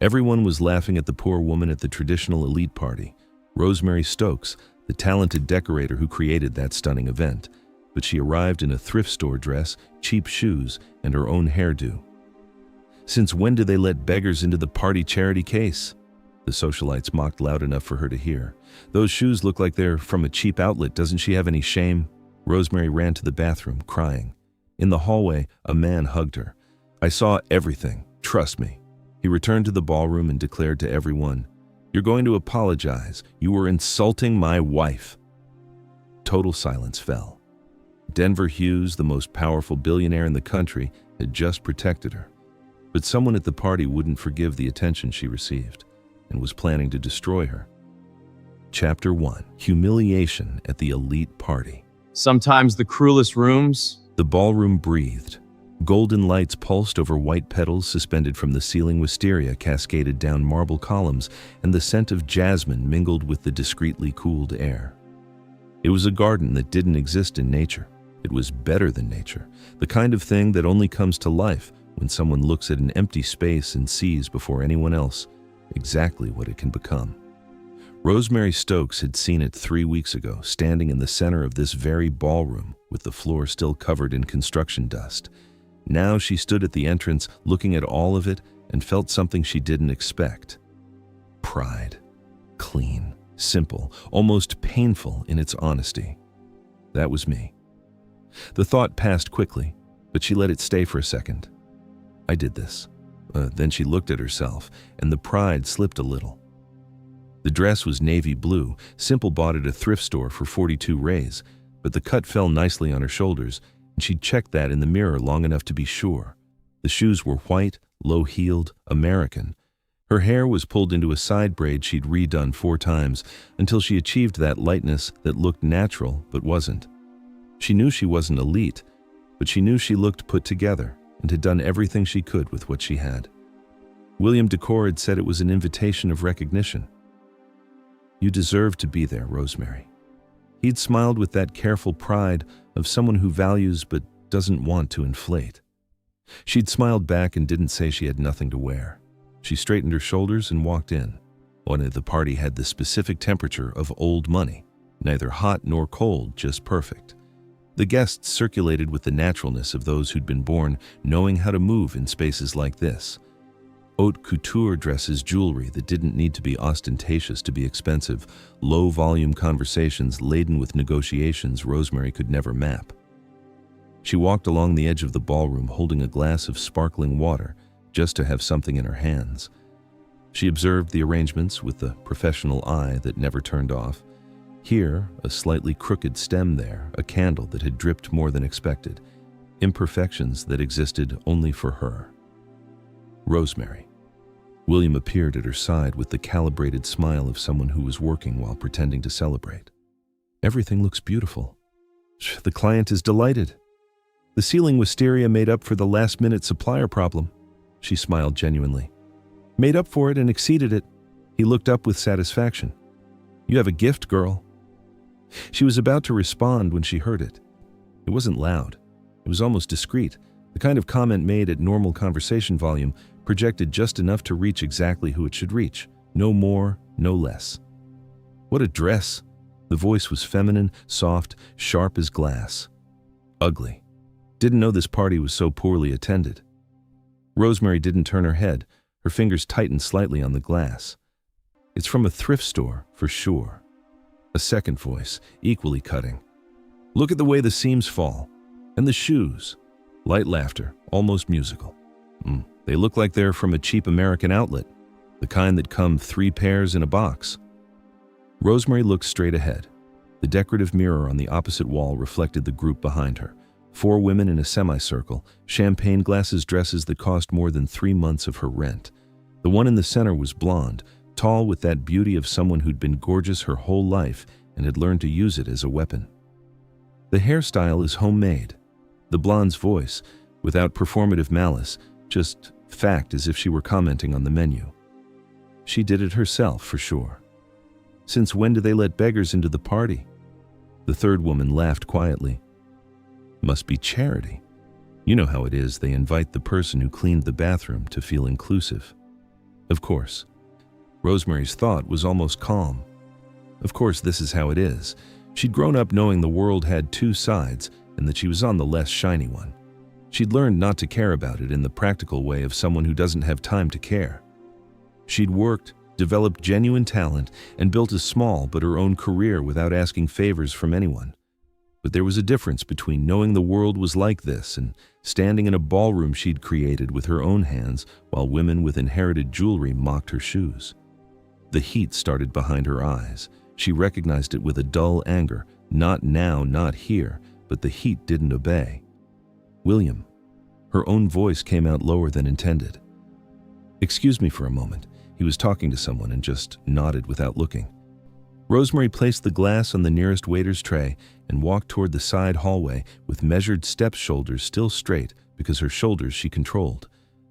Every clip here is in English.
Everyone was laughing at the poor woman at the traditional elite party, Rosemary Stokes, the talented decorator who created that stunning event, but she arrived in a thrift store dress, cheap shoes, and her own hairdo. Since when do they let beggars into the party charity case? The socialites mocked loud enough for her to hear. Those shoes look like they're from a cheap outlet. Doesn't she have any shame? Rosemary ran to the bathroom, crying. In the hallway, a man hugged her. I saw everything, trust me. He returned to the ballroom and declared to everyone, "You're going to apologize. You were insulting my wife." Total silence fell. Denver Hughes, the most powerful billionaire in the country, had just protected her. But someone at the party wouldn't forgive the attention she received and was planning to destroy her. Chapter 1. Humiliation at the elite party. Sometimes the cruelest rooms. The ballroom breathed. Golden lights pulsed over white petals suspended from the ceiling. Wisteria cascaded down marble columns, and the scent of jasmine mingled with the discreetly cooled air. It was a garden that didn't exist in nature. It was better than nature, the kind of thing that only comes to life when someone looks at an empty space and sees before anyone else exactly what it can become. Rosemary Stokes had seen it 3 weeks ago, standing in the center of this very ballroom, with the floor still covered in construction dust. Now she stood at the entrance, looking at all of it, and felt something she didn't expect. Pride. Clean, simple, almost painful in its honesty. That was me. The thought passed quickly, but she let it stay for a second. I did this. Then she looked at herself, and the pride slipped a little. The dress was navy blue, simple, bought at a thrift store for 42 rays, but the cut fell nicely on her shoulders, and she'd checked that in the mirror long enough to be sure. The shoes were white, low-heeled, American. Her hair was pulled into a side braid she'd redone 4 times until she achieved that lightness that looked natural but wasn't. She knew she wasn't elite, but she knew she looked put together and had done everything she could with what she had. William Decor had said it was an invitation of recognition. You deserve to be there, Rosemary. He'd smiled with that careful pride of someone who values but doesn't want to inflate. She'd smiled back and didn't say she had nothing to wear. She straightened her shoulders and walked in. The party had the specific temperature of old money, neither hot nor cold, just perfect. The guests circulated with the naturalness of those who'd been born knowing how to move in spaces like this. Haute couture dresses, jewelry that didn't need to be ostentatious to be expensive, low-volume conversations laden with negotiations Rosemary could never map. She walked along the edge of the ballroom holding a glass of sparkling water just to have something in her hands. She observed the arrangements with the professional eye that never turned off. Here, a slightly crooked stem there, a candle that had dripped more than expected, imperfections that existed only for her. Rosemary. William appeared at her side with the calibrated smile of someone who was working while pretending to celebrate. Everything looks beautiful. The client is delighted. The ceiling wisteria made up for the last-minute supplier problem. She smiled genuinely. Made up for it and exceeded it. He looked up with satisfaction. You have a gift, girl. She was about to respond when she heard it. It wasn't loud. It was almost discreet, the kind of comment made at normal conversation volume, projected just enough to reach exactly who it should reach. No more, no less. What a dress! The voice was feminine, soft, sharp as glass. Ugly. Didn't know this party was so poorly attended. Rosemary didn't turn her head. Her fingers tightened slightly on the glass. It's from a thrift store, for sure. A second voice, equally cutting. Look at the way the seams fall. And the shoes. Light laughter, almost musical. They look like they're from a cheap American outlet, the kind that come 3 pairs in a box. Rosemary looked straight ahead. The decorative mirror on the opposite wall reflected the group behind her. 4 women in a semicircle, champagne glasses, dresses that cost more than 3 months of her rent. The one in the center was blonde, tall, with that beauty of someone who'd been gorgeous her whole life and had learned to use it as a weapon. The hairstyle is homemade. The blonde's voice, without performative malice, just fact, as if she were commenting on the menu. She did it herself, for sure. Since when do they let beggars into the party? The third woman laughed quietly. Must be charity. You know how it is, they invite the person who cleaned the bathroom to feel inclusive. Of course. Rosemary's thought was almost calm. Of course, this is how it is. She'd grown up knowing the world had two sides and that she was on the less shiny one. She'd learned not to care about it in the practical way of someone who doesn't have time to care. She'd worked, developed genuine talent, and built a small but her own career without asking favors from anyone. But there was a difference between knowing the world was like this and standing in a ballroom she'd created with her own hands while women with inherited jewelry mocked her shoes. The heat started behind her eyes. She recognized it with a dull anger. Not now, not here, but the heat didn't obey. William. Her own voice came out lower than intended. Excuse me for a moment. He was talking to someone and just nodded without looking. Rosemary placed the glass on the nearest waiter's tray and walked toward the side hallway with measured steps, shoulders still straight because her shoulders she controlled.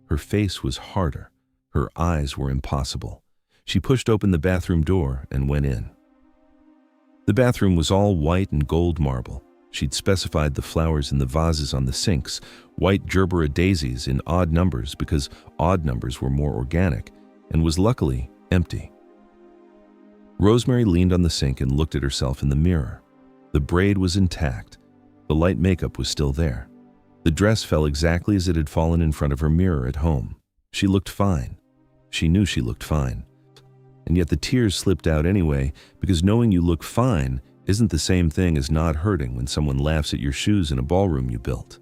Her face was harder. Her eyes were impossible. She pushed open the bathroom door and went in. The bathroom was all white and gold marble. She'd specified the flowers in the vases on the sinks, white gerbera daisies in odd numbers because odd numbers were more organic, and was luckily empty. Rosemary leaned on the sink and looked at herself in the mirror. The braid was intact. The light makeup was still there. The dress fell exactly as it had fallen in front of her mirror at home. She looked fine. She knew she looked fine. And yet the tears slipped out anyway, because knowing you look fine isn't the same thing as not hurting when someone laughs at your shoes in a ballroom you built.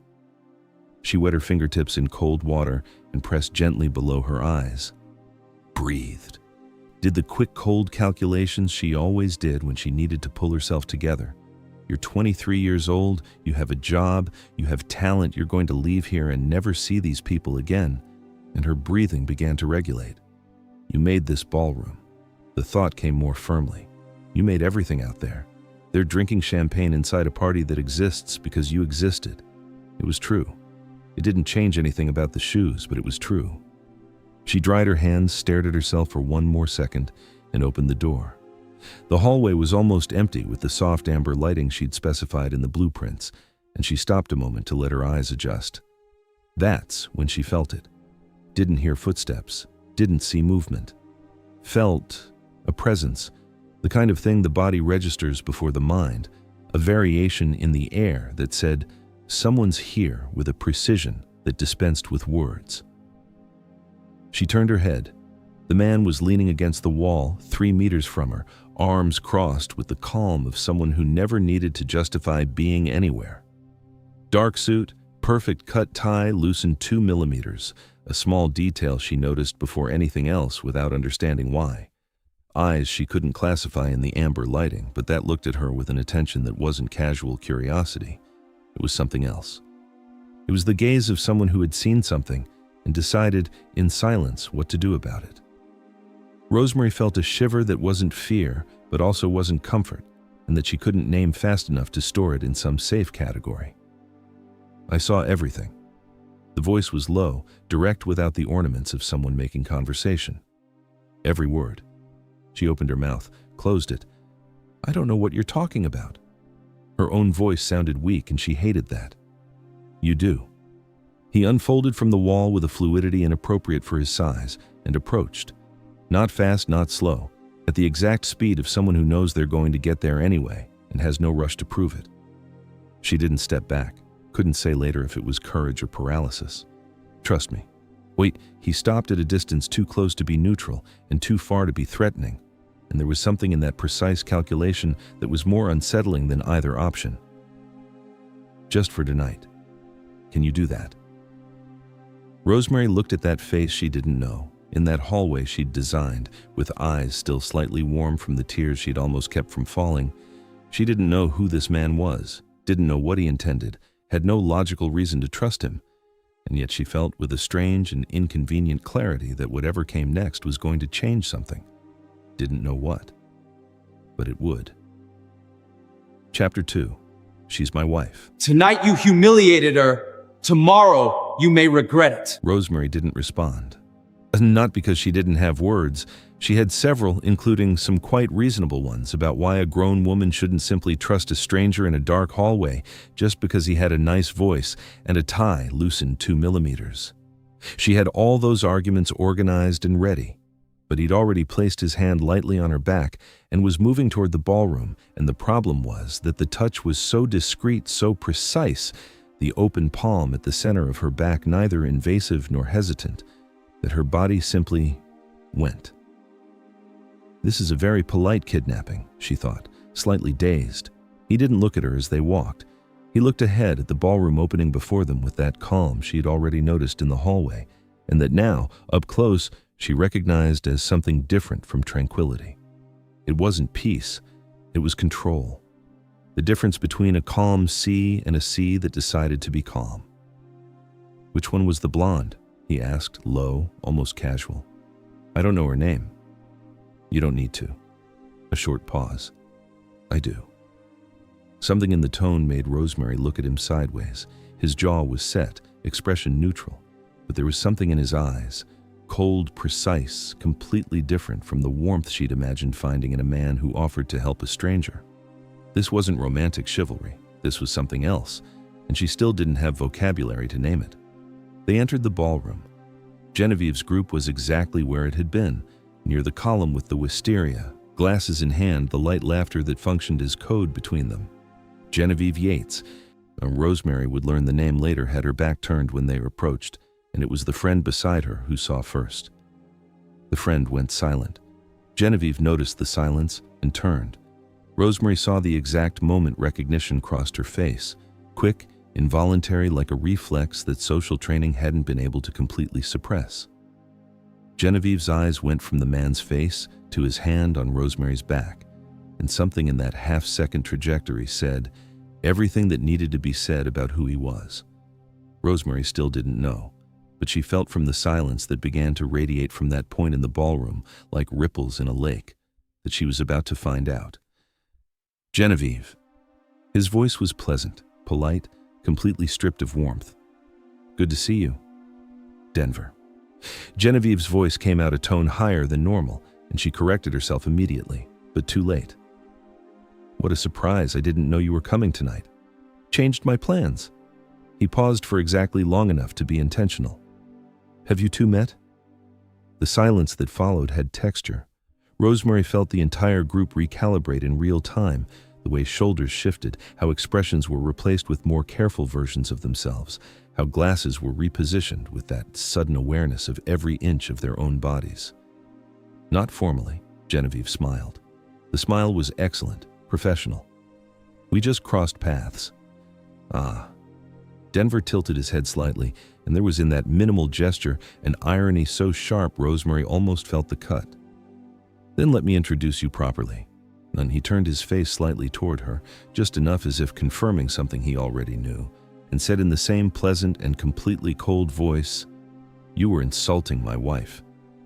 She wet her fingertips in cold water and pressed gently below her eyes. Breathed. Did the quick cold calculations she always did when she needed to pull herself together. You're 23 years old, you have a job, you have talent, you're going to leave here and never see these people again. And her breathing began to regulate. You made this ballroom. The thought came more firmly. You made everything out there. They're drinking champagne inside a party that exists because you existed. It was true. It didn't change anything about the shoes, but it was true. She dried her hands, stared at herself for one more second, and opened the door. The hallway was almost empty with the soft amber lighting she'd specified in the blueprints, and she stopped a moment to let her eyes adjust. That's when she felt it. Didn't hear footsteps, didn't see movement. Felt a presence, the kind of thing the body registers before the mind, a variation in the air that said, someone's here, with a precision that dispensed with words. She turned her head. The man was leaning against the wall, 3 meters from her, arms crossed with the calm of someone who never needed to justify being anywhere. Dark suit, perfect cut tie loosened 2 millimeters, a small detail she noticed before anything else without understanding why. Eyes she couldn't classify in the amber lighting, but that looked at her with an attention that wasn't casual curiosity. It was something else. It was the gaze of someone who had seen something and decided, in silence, what to do about it. Rosemary felt a shiver that wasn't fear, but also wasn't comfort, and that she couldn't name fast enough to store it in some safe category. I saw everything. The voice was low, direct without the ornaments of someone making conversation. Every word. She opened her mouth, closed it. I don't know what you're talking about. Her own voice sounded weak, and she hated that. You do. He unfolded from the wall with a fluidity inappropriate for his size and approached. Not fast, not slow, at the exact speed of someone who knows they're going to get there anyway and has no rush to prove it. She didn't step back, couldn't say later if it was courage or paralysis. Trust me. Wait, he stopped at a distance too close to be neutral and too far to be threatening, and there was something in that precise calculation that was more unsettling than either option. Just for tonight. Can you do that? Rosemary looked at that face she didn't know, in that hallway she'd designed, with eyes still slightly warm from the tears she'd almost kept from falling. She didn't know who this man was, didn't know what he intended, had no logical reason to trust him, and yet she felt with a strange and inconvenient clarity that whatever came next was going to change something. Didn't know what, but it would. Chapter 2. She's my wife. Tonight you humiliated her. Tomorrow you may regret it. Rosemary didn't respond. Not because she didn't have words. She had several, including some quite reasonable ones, about why a grown woman shouldn't simply trust a stranger in a dark hallway just because he had a nice voice and a tie loosened 2 millimeters. She had all those arguments organized and ready, but he'd already placed his hand lightly on her back and was moving toward the ballroom, and the problem was that the touch was so discreet, so precise, the open palm at the center of her back neither invasive nor hesitant, that her body simply went. This is a very polite kidnapping, she thought, slightly dazed. He didn't look at her as they walked. He looked ahead at the ballroom opening before them with that calm she had already noticed in the hallway, and that now, up close, she recognized as something different from tranquility. It wasn't peace, it was control. The difference between a calm sea and a sea that decided to be calm. "Which one was the blonde?" he asked, low, almost casual. "I don't know her name." "You don't need to." A short pause. "I do." Something in the tone made Rosemary look at him sideways. His jaw was set, expression neutral, but there was something in his eyes, cold, precise, completely different from the warmth she'd imagined finding in a man who offered to help a stranger. This wasn't romantic chivalry. This was something else, and she still didn't have vocabulary to name it. They entered the ballroom. Genevieve's group was exactly where it had been, near the column with the wisteria, glasses in hand, the light laughter that functioned as code between them. Genevieve Yates. Rosemary would learn the name later, had her back turned when they approached, and it was the friend beside her who saw first. The friend went silent. Genevieve noticed the silence and turned. Rosemary saw the exact moment recognition crossed her face, quick, involuntary, like a reflex that social training hadn't been able to completely suppress. Genevieve's eyes went from the man's face to his hand on Rosemary's back, and something in that half-second trajectory said everything that needed to be said about who he was. Rosemary still didn't know, but she felt from the silence that began to radiate from that point in the ballroom like ripples in a lake that she was about to find out. "Genevieve." His voice was pleasant, polite, completely stripped of warmth. "Good to see you." "Denver." Genevieve's voice came out a tone higher than normal, and she corrected herself immediately, but too late. "What a surprise, I didn't know you were coming tonight. Changed my plans." He paused for exactly long enough to be intentional. "Have you two met?" The silence that followed had texture. Rosemary felt the entire group recalibrate in real time, the way shoulders shifted, how expressions were replaced with more careful versions of themselves, how glasses were repositioned with that sudden awareness of every inch of their own bodies. "Not formally," Genevieve smiled. The smile was excellent, professional. "We just crossed paths." "Ah." Denver tilted his head slightly, and there was in that minimal gesture an irony so sharp Rosemary almost felt the cut. "Then let me introduce you properly." And he turned his face slightly toward her, just enough as if confirming something he already knew, and said in the same pleasant and completely cold voice, "You were insulting my wife."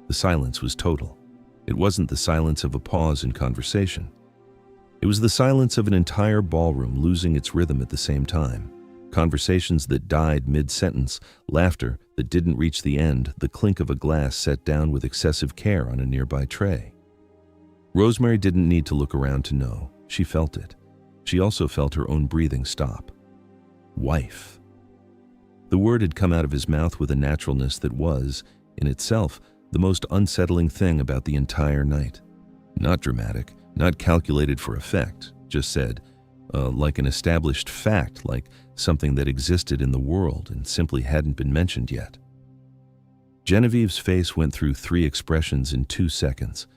The silence was total. It wasn't the silence of a pause in conversation. It was the silence of an entire ballroom losing its rhythm at the same time. Conversations that died mid-sentence, laughter that didn't reach the end, the clink of a glass set down with excessive care on a nearby tray. Rosemary didn't need to look around to know. She felt it. She also felt her own breathing stop. Wife. The word had come out of his mouth with a naturalness that was, in itself, the most unsettling thing about the entire night. Not dramatic, not calculated for effect, just said, like an established fact, like something that existed in the world and simply hadn't been mentioned yet. Genevieve's face went through 3 expressions in 2 seconds.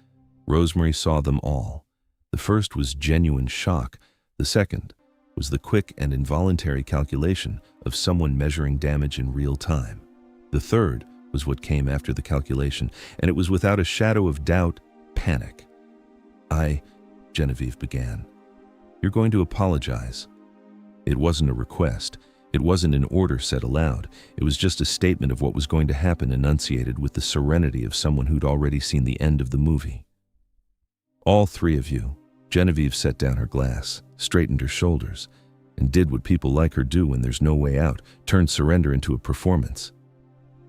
Rosemary saw them all. The first was genuine shock. The second was the quick and involuntary calculation of someone measuring damage in real time. The third was what came after the calculation, and it was without a shadow of doubt, panic. Genevieve began. "You're going to apologize." It wasn't a request. It wasn't an order said aloud. It was just a statement of what was going to happen enunciated with the serenity of someone who'd already seen the end of the movie. "All 3 of you." Genevieve set down her glass, straightened her shoulders, and did what people like her do when there's no way out, turned surrender into a performance.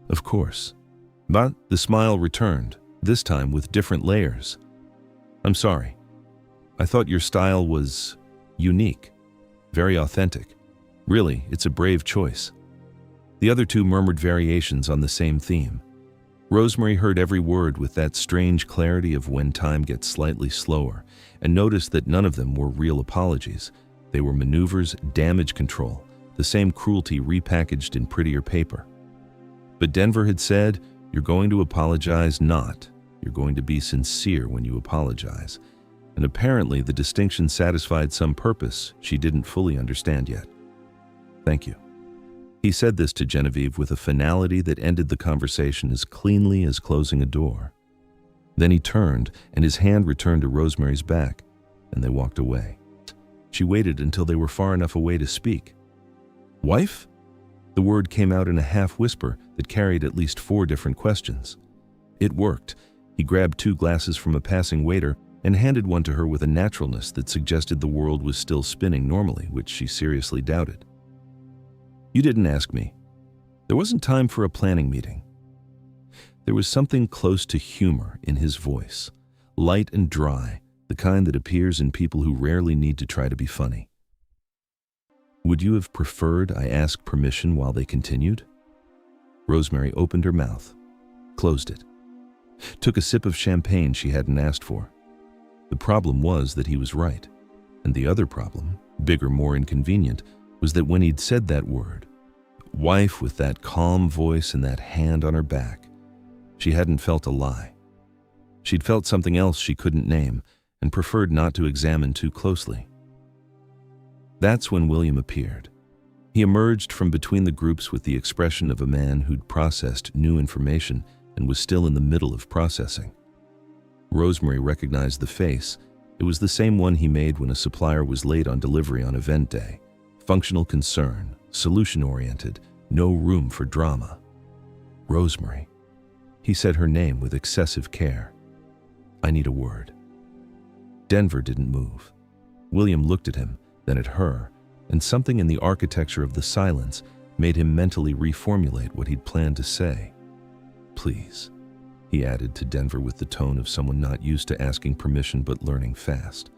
"Of course." But the smile returned, this time with different layers. "I'm sorry. I thought your style was unique, very authentic. Really, it's a brave choice." The other 2 murmured variations on the same theme. Rosemary heard every word with that strange clarity of when time gets slightly slower, and noticed that none of them were real apologies. They were maneuvers, damage control, the same cruelty repackaged in prettier paper. But Denver had said, "You're going to apologize not. You're going to be sincere when you apologize." And apparently the distinction satisfied some purpose she didn't fully understand yet. "Thank you." He said this to Genevieve with a finality that ended the conversation as cleanly as closing a door. Then he turned, and his hand returned to Rosemary's back, and they walked away. She waited until they were far enough away to speak. "Wife?" The word came out in a half-whisper that carried at least 4 different questions. It worked. He grabbed 2 glasses from a passing waiter and handed one to her with a naturalness that suggested the world was still spinning normally, which she seriously doubted. "You didn't ask me. There wasn't time for a planning meeting." There was something close to humor in his voice, light and dry, the kind that appears in people who rarely need to try to be funny. "Would you have preferred I ask permission while they continued?" Rosemary opened her mouth, closed it, took a sip of champagne she hadn't asked for. The problem was that he was right, and the other problem, bigger, more inconvenient, was that when he'd said that word, wife, with that calm voice and that hand on her back, she hadn't felt a lie. She'd felt something else she couldn't name and preferred not to examine too closely. That's when William appeared. He emerged from between the groups with the expression of a man who'd processed new information and was still in the middle of processing. Rosemary recognized the face. It was the same one he made when a supplier was late on delivery on event day. Functional concern, solution-oriented, no room for drama. "Rosemary." He said her name with excessive care. "I need a word." Denver didn't move. William looked at him, then at her, and something in the architecture of the silence made him mentally reformulate what he'd planned to say. "Please," he added to Denver with the tone of someone not used to asking permission but learning fast.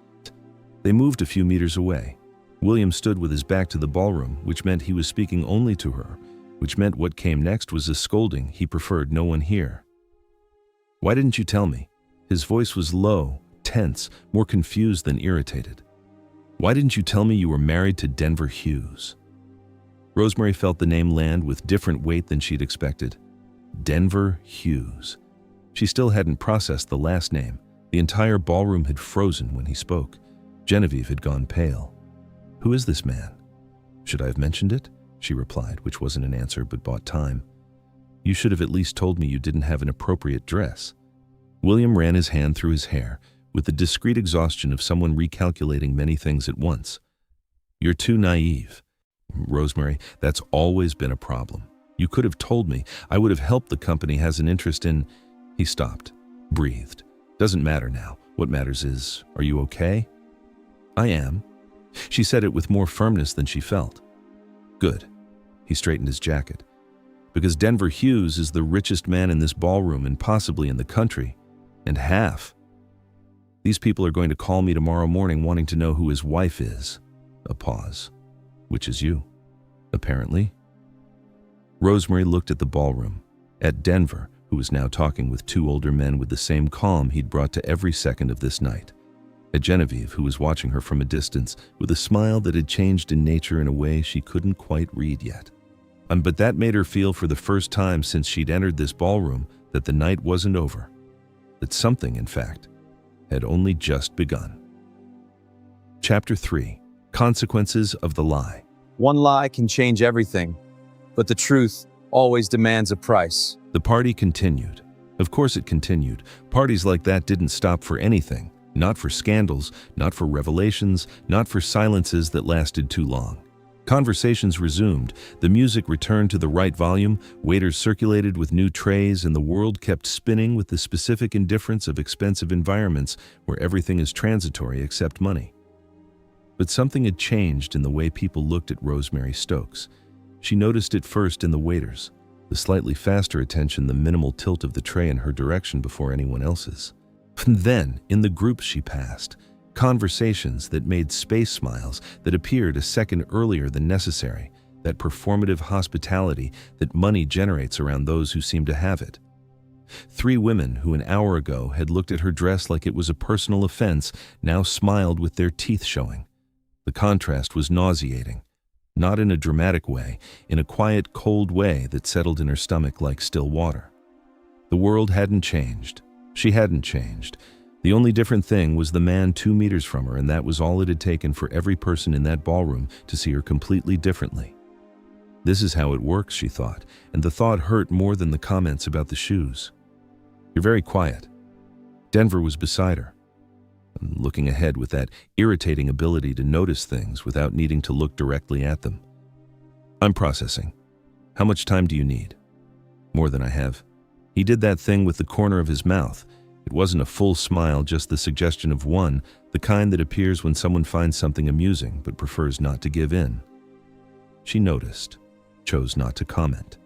They moved a few meters away. William stood with his back to the ballroom, which meant he was speaking only to her, which meant what came next was a scolding he preferred no one hear. "Why didn't you tell me?" His voice was low, tense, more confused than irritated. "Why didn't you tell me you were married to Denver Hughes?" Rosemary felt the name land with different weight than she'd expected. Denver Hughes. She still hadn't processed the last name. The entire ballroom had frozen when he spoke. Genevieve had gone pale. "Who is this man?" "Should I have mentioned it?" she replied, which wasn't an answer but bought time. "You should have at least told me you didn't have an appropriate dress." William ran his hand through his hair, with the discreet exhaustion of someone recalculating many things at once. "You're too naive. Rosemary, that's always been a problem. You could have told me. I would have helped. The company has an interest in—" He stopped, breathed. "Doesn't matter now. What matters is, are you okay?" "I am." She said it with more firmness than she felt. "Good." He straightened his jacket. "Because Denver Hughes is the richest man in this ballroom and possibly in the country. And half. These people are going to call me tomorrow morning wanting to know who his wife is." A pause. "Which is you, apparently." Rosemary looked at the ballroom, at Denver, who was now talking with 2 older men with the same calm he'd brought to every second of this night, at Genevieve, who was watching her from a distance with a smile that had changed in nature in a way she couldn't quite read yet. But that made her feel for the first time since she'd entered this ballroom that the night wasn't over, that something, in fact, had only just begun. Chapter 3. Consequences of the Lie. One lie can change everything, but the truth always demands a price. The party continued. Of course it continued. Parties like that didn't stop for anything. Not for scandals, not for revelations, not for silences that lasted too long. Conversations resumed, the music returned to the right volume, waiters circulated with new trays, and the world kept spinning with the specific indifference of expensive environments where everything is transitory except money. But something had changed in the way people looked at Rosemary Stokes. She noticed it first in the waiters, the slightly faster attention, the minimal tilt of the tray in her direction before anyone else's. And then, in the groups she passed, conversations that made space smiles that appeared a second earlier than necessary, that performative hospitality that money generates around those who seem to have it. 3 women who an hour ago had looked at her dress like it was a personal offense now smiled with their teeth showing. The contrast was nauseating, not in a dramatic way, in a quiet, cold way that settled in her stomach like still water. The world hadn't changed. She hadn't changed. The only different thing was the man 2 meters from her, and that was all it had taken for every person in that ballroom to see her completely differently. This is how it works, she thought, and the thought hurt more than the comments about the shoes. You're very quiet. Denver was beside her, looking ahead with that irritating ability to notice things without needing to look directly at them. I'm processing. How much time do you need? More than I have. He did that thing with the corner of his mouth. It wasn't a full smile, just the suggestion of one, the kind that appears when someone finds something amusing but prefers not to give in. She noticed, chose not to comment.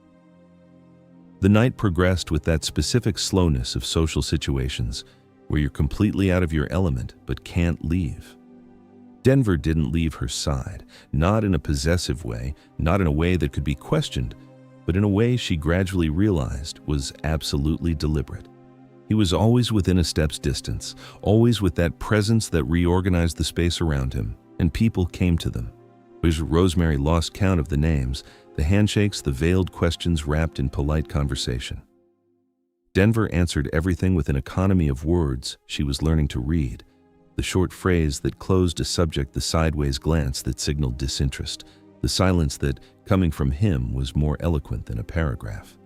The night progressed with that specific slowness of social situations where you're completely out of your element but can't leave. Denver didn't leave her side, not in a possessive way, not in a way that could be questioned, but in a way she gradually realized was absolutely deliberate. He was always within a step's distance, always with that presence that reorganized the space around him, and people came to them. Rosemary lost count of the names, the handshakes, the veiled questions wrapped in polite conversation. Denver answered everything with an economy of words she was learning to read, the short phrase that closed a subject, the sideways glance that signaled disinterest, the silence that, coming from him, was more eloquent than a paragraph.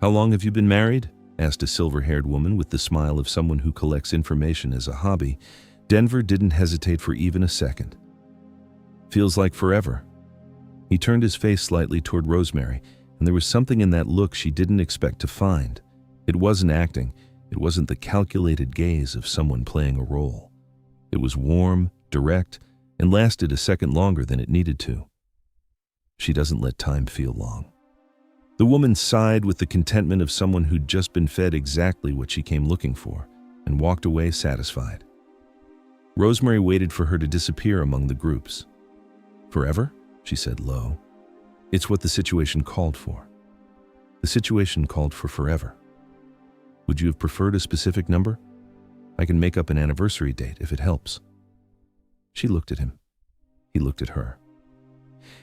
How long have you been married? Asked a silver-haired woman with the smile of someone who collects information as a hobby. Denver didn't hesitate for even a second. Feels like forever. He turned his face slightly toward Rosemary, and there was something in that look she didn't expect to find. It wasn't acting. It wasn't the calculated gaze of someone playing a role. It was warm, direct, and lasted a second longer than it needed to. She doesn't let time feel long. The woman sighed with the contentment of someone who'd just been fed exactly what she came looking for, and walked away satisfied. Rosemary waited for her to disappear among the groups. Forever? She said low. It's what the situation called for. The situation called for forever. Would you have preferred a specific number? I can make up an anniversary date if it helps. She looked at him. He looked at her.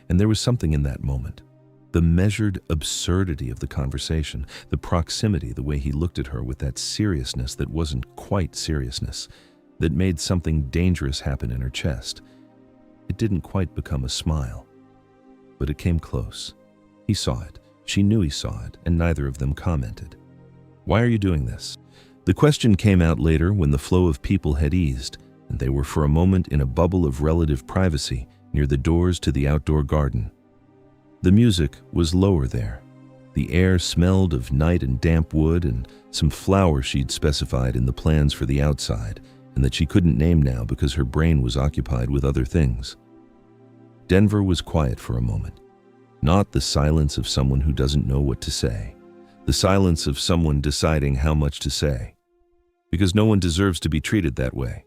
And there was something in that moment. The measured absurdity of the conversation, the proximity, the way he looked at her with that seriousness that wasn't quite seriousness, that made something dangerous happen in her chest. It didn't quite become a smile, but it came close. He saw it. She knew he saw it, and neither of them commented. Why are you doing this? The question came out later when the flow of people had eased, and they were for a moment in a bubble of relative privacy near the doors to the outdoor garden. The music was lower there. The air smelled of night and damp wood and some flowers she'd specified in the plans for the outside, and that she couldn't name now because her brain was occupied with other things. Denver was quiet for a moment. Not the silence of someone who doesn't know what to say. The silence of someone deciding how much to say. Because no one deserves to be treated that way.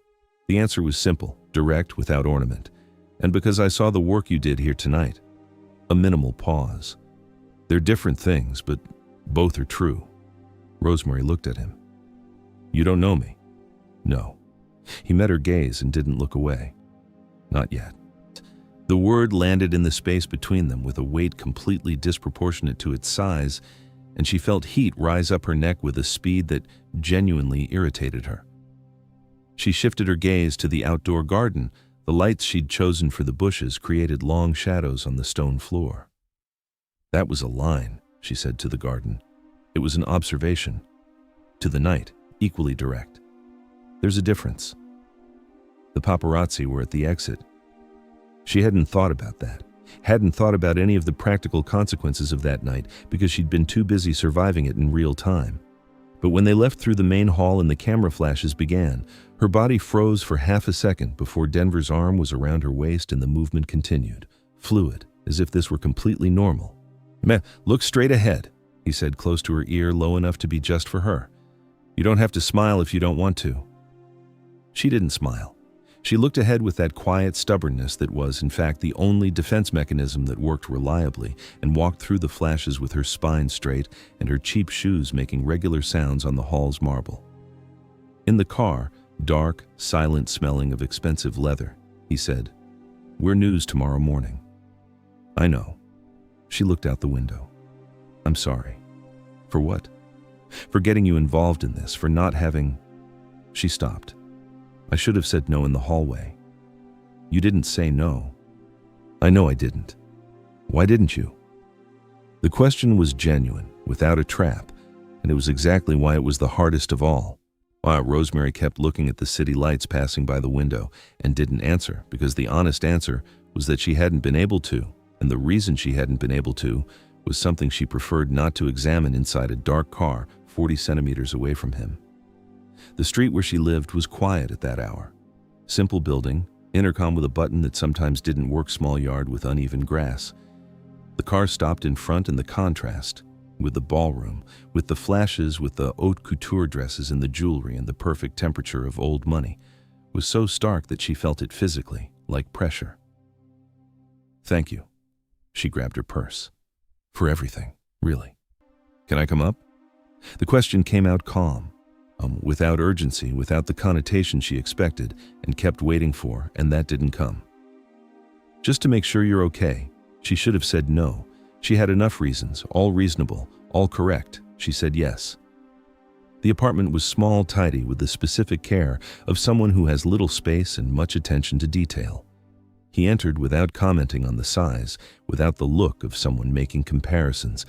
The answer was simple, direct, without ornament. And because I saw the work you did here tonight. A minimal pause. They're different things, but both are true. Rosemary looked at him. You don't know me? No. He met her gaze and didn't look away. Not yet. The word landed in the space between them with a weight completely disproportionate to its size, and she felt heat rise up her neck with a speed that genuinely irritated her. She shifted her gaze to the outdoor garden. The lights she'd chosen for the bushes created long shadows on the stone floor. That was a line, she said to the garden. It was an observation. To the night, equally direct. There's a difference. The paparazzi were at the exit. She hadn't thought about that. Hadn't thought about any of the practical consequences of that night because she'd been too busy surviving it in real time. But when they left through the main hall and the camera flashes began, her body froze for half a second before Denver's arm was around her waist and the movement continued, fluid, as if this were completely normal. Look straight ahead, he said close to her ear, low enough to be just for her. You don't have to smile if you don't want to. She didn't smile. She looked ahead with that quiet stubbornness that was, in fact, the only defense mechanism that worked reliably, and walked through the flashes with her spine straight and her cheap shoes making regular sounds on the hall's marble. In the car, dark, silent smelling of expensive leather, he said, "We're news tomorrow morning." "I know." She looked out the window. "I'm sorry." "For what?" "For getting you involved in this, for not having—" She stopped. "I should have said no in the hallway." "You didn't say no." "I know I didn't." "Why didn't you?" The question was genuine, without a trap, and it was exactly why it was the hardest of all. Rosemary kept looking at the city lights passing by the window and didn't answer, because the honest answer was that she hadn't been able to, and the reason she hadn't been able to was something she preferred not to examine inside a dark car 40 centimeters away from him. The street where she lived was quiet at that hour. Simple building, intercom with a button that sometimes didn't work, small yard with uneven grass. The car stopped in front, and the contrast, with the ballroom, with the flashes, with the haute couture dresses and the jewelry and the perfect temperature of old money, was so stark that she felt it physically, like pressure. "Thank you." She grabbed her purse. "For everything, really. Can I come up?" The question came out calm, without urgency, without the connotation she expected and kept waiting for, and that didn't come. "Just to make sure you're okay." She should have said no. She had enough reasons, all reasonable, all correct. She said yes. The apartment was small, tidy, with the specific care of someone who has little space and much attention to detail. He entered without commenting on the size, without the look of someone making comparisons,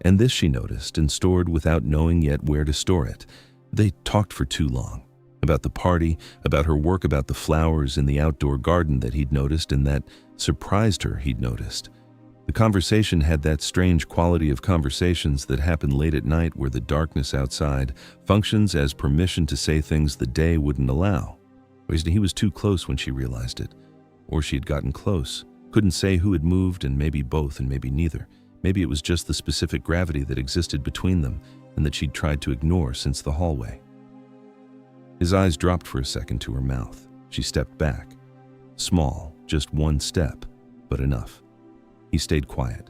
and this she noticed and stored without knowing yet where to store it. They talked for too long. About the party, about her work, about the flowers in the outdoor garden that he'd noticed and that surprised her he'd noticed. The conversation had that strange quality of conversations that happen late at night, where the darkness outside functions as permission to say things the day wouldn't allow. He was too close when she realized it. Or she had gotten close, couldn't say who had moved, and maybe both and maybe neither. Maybe it was just the specific gravity that existed between them and that she'd tried to ignore since the hallway. His eyes dropped for a second to her mouth. She stepped back. Small, just one step, but enough. He stayed quiet.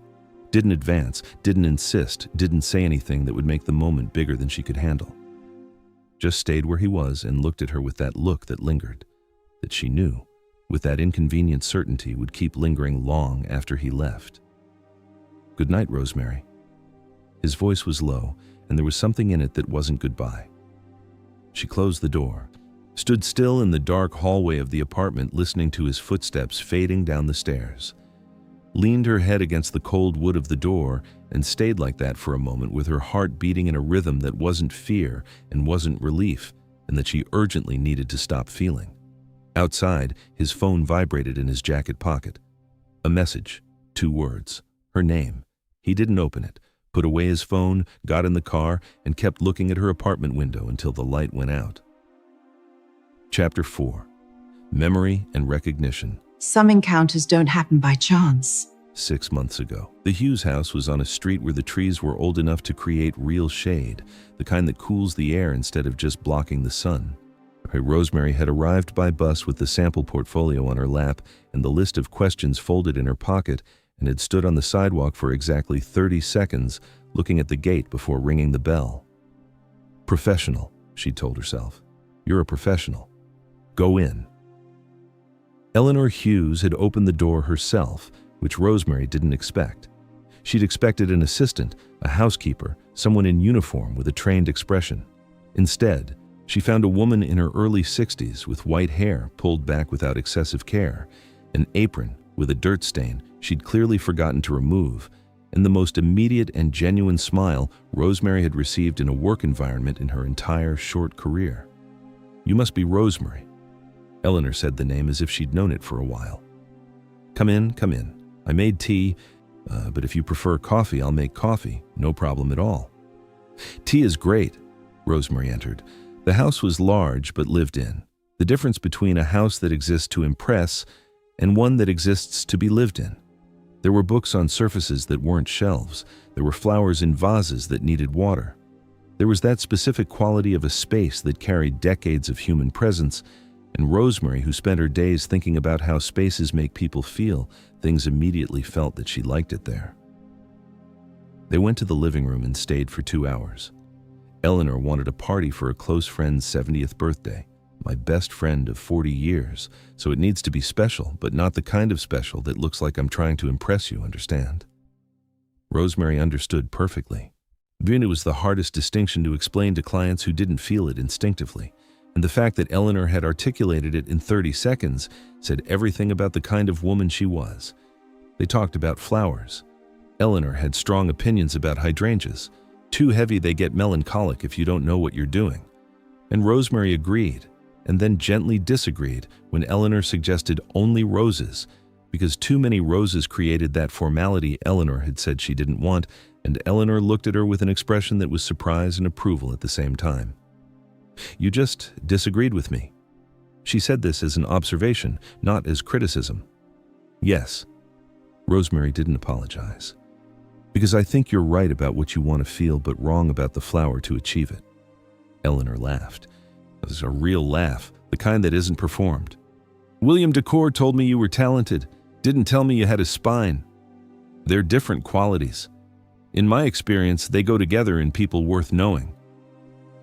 Didn't advance, didn't insist, didn't say anything that would make the moment bigger than she could handle. Just stayed where he was and looked at her with that look that lingered, that she knew, with that inconvenient certainty, would keep lingering long after he left. "Good night, Rosemary." His voice was low, and there was something in it that wasn't goodbye. She closed the door, stood still in the dark hallway of the apartment, listening to his footsteps fading down the stairs, leaned her head against the cold wood of the door, and stayed like that for a moment, with her heart beating in a rhythm that wasn't fear and wasn't relief, and that she urgently needed to stop feeling. Outside, his phone vibrated in his jacket pocket. A message, 2 words, her name. He didn't open it, put away his phone, got in the car, and kept looking at her apartment window until the light went out. Chapter 4. Memory and Recognition. Some encounters don't happen by chance. 6 months ago, the Hughes house was on a street where the trees were old enough to create real shade, the kind that cools the air instead of just blocking the sun. Rosemary had arrived by bus with the sample portfolio on her lap and the list of questions folded in her pocket, and had stood on the sidewalk for exactly 30 seconds, looking at the gate before ringing the bell. "Professional," she told herself. "You're a professional. Go in." Eleanor Hughes had opened the door herself, which Rosemary didn't expect. She'd expected an assistant, a housekeeper, someone in uniform with a trained expression. Instead, she found a woman in her early 60s with white hair pulled back without excessive care, an apron with a dirt stain she'd clearly forgotten to remove, and the most immediate and genuine smile Rosemary had received in a work environment in her entire short career. "You must be Rosemary." Eleanor said the name as if she'd known it for a while. Come in. I made tea, but if you prefer coffee, I'll make coffee. No problem at all." "Tea is great." Rosemary entered. The house was large but lived in. The difference between a house that exists to impress and one that exists to be lived in. There were books on surfaces that weren't shelves. There were flowers in vases that needed water. There was that specific quality of a space that carried decades of human presence, and Rosemary, who spent her days thinking about how spaces make people feel things, immediately felt that she liked it there. They went to the living room and stayed for 2 hours. Eleanor wanted a party for a close friend's 70th birthday, my best friend of 40 years, so it needs to be special, but not the kind of special that looks like I'm trying to impress you, understand? Rosemary understood perfectly. It was the hardest distinction to explain to clients who didn't feel it instinctively, and the fact that Eleanor had articulated it in 30 seconds said everything about the kind of woman she was. They talked about flowers. Eleanor had strong opinions about hydrangeas. Too heavy, they get melancholic if you don't know what you're doing. And Rosemary agreed, and then gently disagreed when Eleanor suggested only roses, because too many roses created that formality Eleanor had said she didn't want, and Eleanor looked at her with an expression that was surprise and approval at the same time. You just disagreed with me. She said this as an observation, not as criticism. Yes. Rosemary didn't apologize. Because I think you're right about what you want to feel, but wrong about the flower to achieve it. Eleanor laughed. It was a real laugh, the kind that isn't performed. William Decor told me you were talented, didn't tell me you had a spine. They're different qualities. In my experience, they go together in people worth knowing.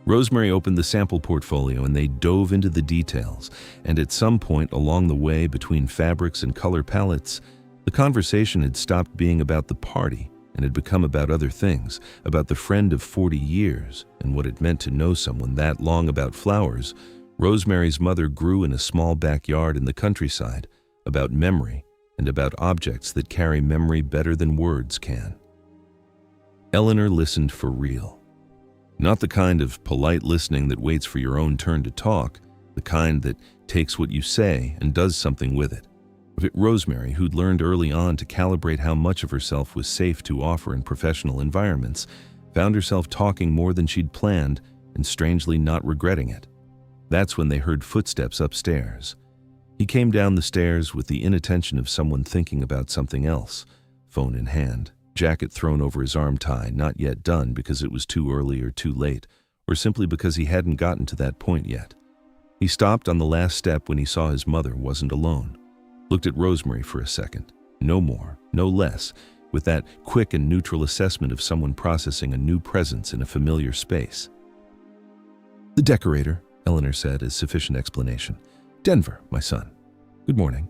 Rosemary opened the sample portfolio and they dove into the details, and at some point along the way between fabrics and color palettes, the conversation had stopped being about the party and had become about other things, about the friend of 40 years and what it meant to know someone that long. About flowers, Rosemary's mother grew in a small backyard in the countryside, about memory and about objects that carry memory better than words can. Eleanor listened for real. Not the kind of polite listening that waits for your own turn to talk, the kind that takes what you say and does something with it. Rosemary, who'd learned early on to calibrate how much of herself was safe to offer in professional environments, found herself talking more than she'd planned and strangely not regretting it. That's when they heard footsteps upstairs. He came down the stairs with the inattention of someone thinking about something else, phone in hand, jacket thrown over his arm tie, not yet done because it was too early or too late, or simply because he hadn't gotten to that point yet. He stopped on the last step when he saw his mother wasn't alone. Looked at Rosemary for a second, no more, no less, with that quick and neutral assessment of someone processing a new presence in a familiar space. The decorator, Eleanor said as sufficient explanation. Denver, my son. Good morning.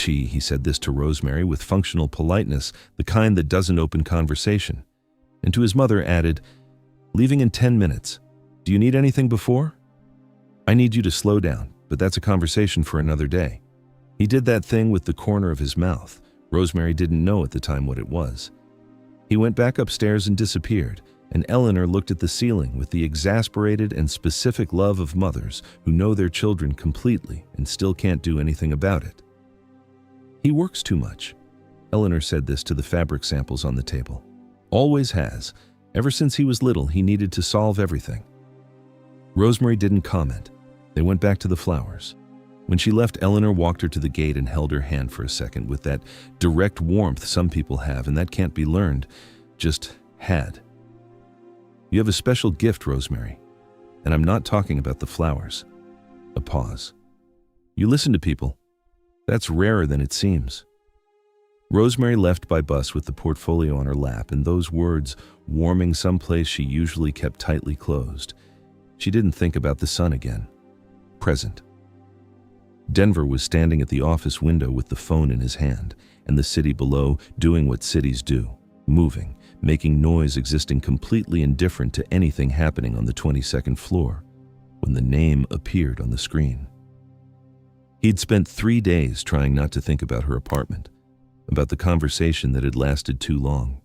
He said this to Rosemary with functional politeness, the kind that doesn't open conversation. And to his mother added, leaving in 10 minutes. Do you need anything before? I need you to slow down, but that's a conversation for another day. He did that thing with the corner of his mouth. Rosemary didn't know at the time what it was. He went back upstairs and disappeared, and Eleanor looked at the ceiling with the exasperated and specific love of mothers who know their children completely and still can't do anything about it. He works too much. Eleanor said this to the fabric samples on the table. Always has. Ever since he was little, he needed to solve everything. Rosemary didn't comment. They went back to the flowers. When she left, Eleanor walked her to the gate and held her hand for a second with that direct warmth some people have, and that can't be learned, just had. You have a special gift, Rosemary, and I'm not talking about the flowers. A pause. You listen to people. That's rarer than it seems. Rosemary left by bus with the portfolio on her lap and those words warming someplace she usually kept tightly closed. She didn't think about the sun again. Present. Denver was standing at the office window with the phone in his hand, and the city below doing what cities do, moving, making noise, existing completely indifferent to anything happening on the 22nd floor, when the name appeared on the screen. He'd spent 3 days trying not to think about her apartment, about the conversation that had lasted too long,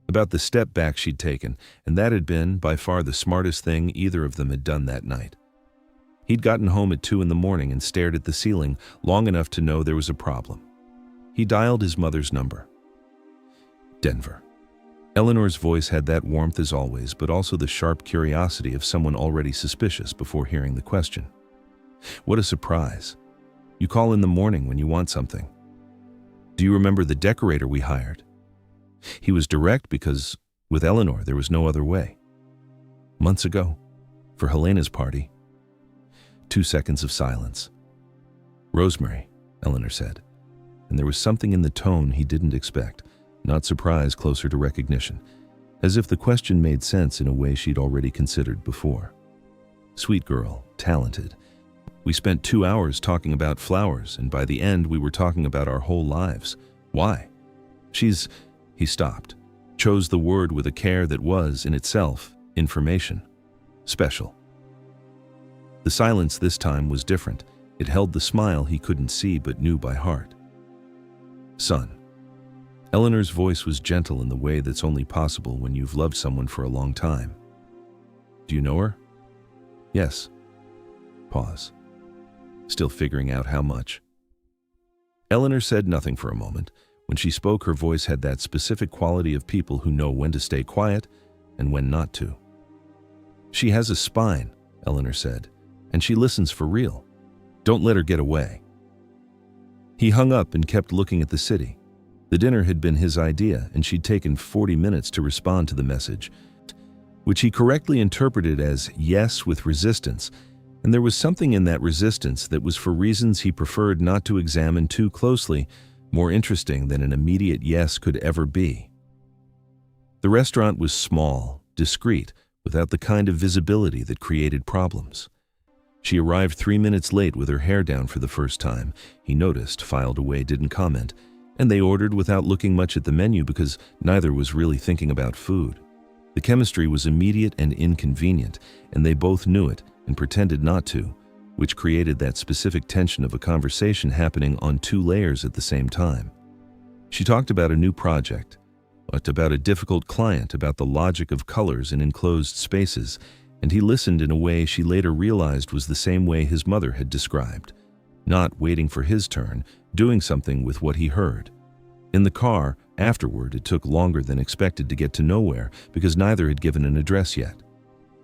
about the step back she'd taken, and that had been, by far, the smartest thing either of them had done that night. He'd gotten home at 2 a.m. and stared at the ceiling long enough to know there was a problem. He dialed his mother's number. Denver. Eleanor's voice had that warmth as always, but also the sharp curiosity of someone already suspicious before hearing the question. What a surprise. You call in the morning when you want something. Do you remember the decorator we hired? He was direct because, with Eleanor, there was no other way. Months ago, for Helena's party. 2 seconds of silence. Rosemary, Eleanor said, and there was something in the tone he didn't expect, not surprise closer to recognition, as if the question made sense in a way she'd already considered before. Sweet girl, talented. We spent 2 hours talking about flowers, and by the end we were talking about our whole lives. Why? He stopped, chose the word with a care that was, in itself, information. Special. The silence this time was different. It held the smile he couldn't see but knew by heart. Son. Eleanor's voice was gentle in the way that's only possible when you've loved someone for a long time. Do you know her? Yes. Pause. Still figuring out how much. Eleanor said nothing for a moment. When she spoke, her voice had that specific quality of people who know when to stay quiet and when not to. She has a spine, Eleanor said, and she listens for real. Don't let her get away. He hung up and kept looking at the city. The dinner had been his idea, and she'd taken 40 minutes to respond to the message, which he correctly interpreted as yes with resistance, and there was something in that resistance that was for reasons he preferred not to examine too closely, more interesting than an immediate yes could ever be. The restaurant was small, discreet, without the kind of visibility that created problems. She arrived 3 minutes late with her hair down for the first time. He noticed, filed away, didn't comment, and they ordered without looking much at the menu because neither was really thinking about food. The chemistry was immediate and inconvenient, and they both knew it and pretended not to, which created that specific tension of a conversation happening on 2 layers at the same time. She talked about a new project, about a difficult client, about the logic of colors in enclosed spaces, and he listened in a way she later realized was the same way his mother had described, not waiting for his turn, doing something with what he heard. In the car, afterward, it took longer than expected to get to nowhere because neither had given an address yet.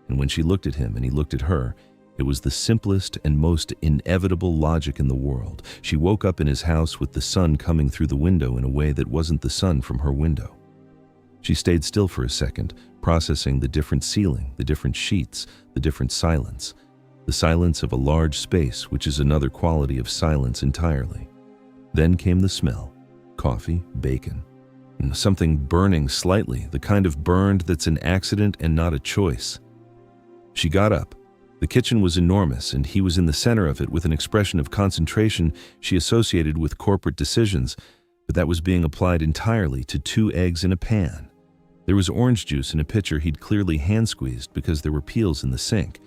And when she looked at him and he looked at her, it was the simplest and most inevitable logic in the world. She woke up in his house with the sun coming through the window in a way that wasn't the sun from her window. She stayed still for a second, processing the different ceiling, the different sheets, the different silence. The silence of a large space, which is another quality of silence entirely. Then came the smell. Coffee, bacon, and something burning slightly, the kind of burned that's an accident and not a choice. She got up. The kitchen was enormous, and he was in the center of it with an expression of concentration she associated with corporate decisions, but that was being applied entirely to 2 eggs in a pan. There was orange juice in a pitcher he'd clearly hand-squeezed because there were peels in the sink.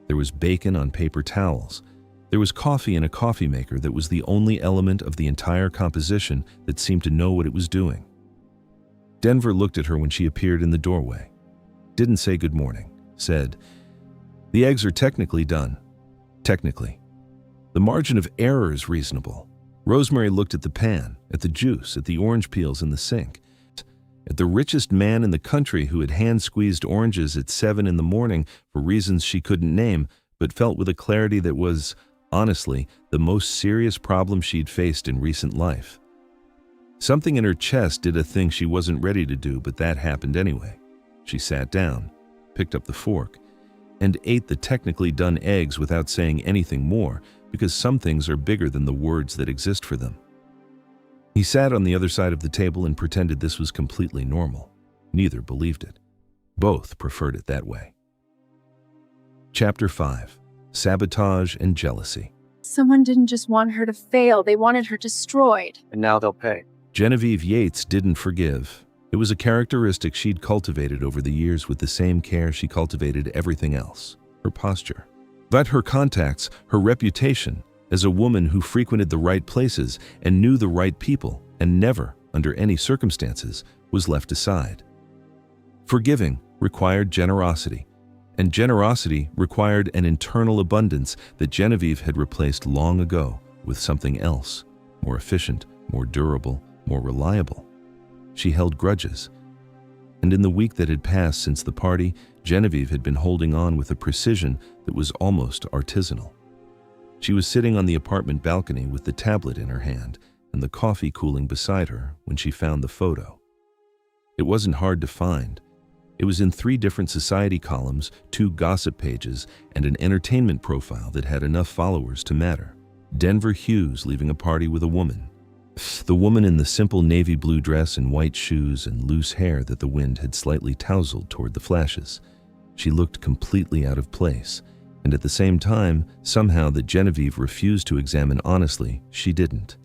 There was bacon on paper towels. There was coffee in a coffee maker that was the only element of the entire composition that seemed to know what it was doing. Denver looked at her when she appeared in the doorway. Didn't say good morning. Said, "The eggs are technically done." Technically. The margin of error is reasonable. Rosemary looked at the pan, at the juice, at the orange peels in the sink, at the richest man in the country who had hand-squeezed oranges at 7 in the morning for reasons she couldn't name, but felt with a clarity that was, honestly, the most serious problem she'd faced in recent life. Something in her chest did a thing she wasn't ready to do, but that happened anyway. She sat down, picked up the fork, and ate the technically done eggs without saying anything more, because some things are bigger than the words that exist for them. He sat on the other side of the table and pretended this was completely normal. Neither believed it. Both preferred it that way. Chapter 5. Sabotage and Jealousy. Someone didn't just want her to fail, they wanted her destroyed. And now they'll pay. Genevieve Yates didn't forgive. It was a characteristic she'd cultivated over the years with the same care she cultivated everything else, her posture. But her contacts, her reputation, as a woman who frequented the right places and knew the right people and never, under any circumstances, was left aside. Forgiving required generosity, and generosity required an internal abundance that Genevieve had replaced long ago with something else, more efficient, more durable, more reliable. She held grudges, and in the week that had passed since the party, Genevieve had been holding on with a precision that was almost artisanal. She was sitting on the apartment balcony with the tablet in her hand and the coffee cooling beside her when she found the photo. It wasn't hard to find. It was in 3 different society columns, 2 gossip pages, and an entertainment profile that had enough followers to matter. Denver Hughes leaving a party with a woman. The woman in the simple navy blue dress and white shoes and loose hair that the wind had slightly tousled toward the flashes. She looked completely out of place, and at the same time, somehow that Genevieve refused to examine honestly, she didn't.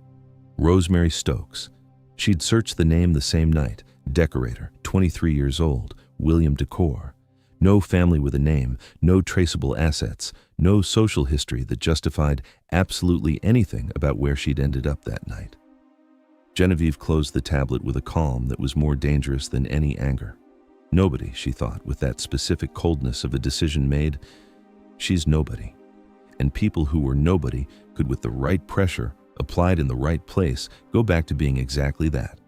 Rosemary Stokes. She'd searched the name the same night. Decorator, 23 years old, William Decor. No family with a name, no traceable assets, no social history that justified absolutely anything about where she'd ended up that night. Genevieve closed the tablet with a calm that was more dangerous than any anger. Nobody, she thought, with that specific coldness of a decision made. She's nobody. And people who were nobody could, with the right pressure, applied in the right place, go back to being exactly that.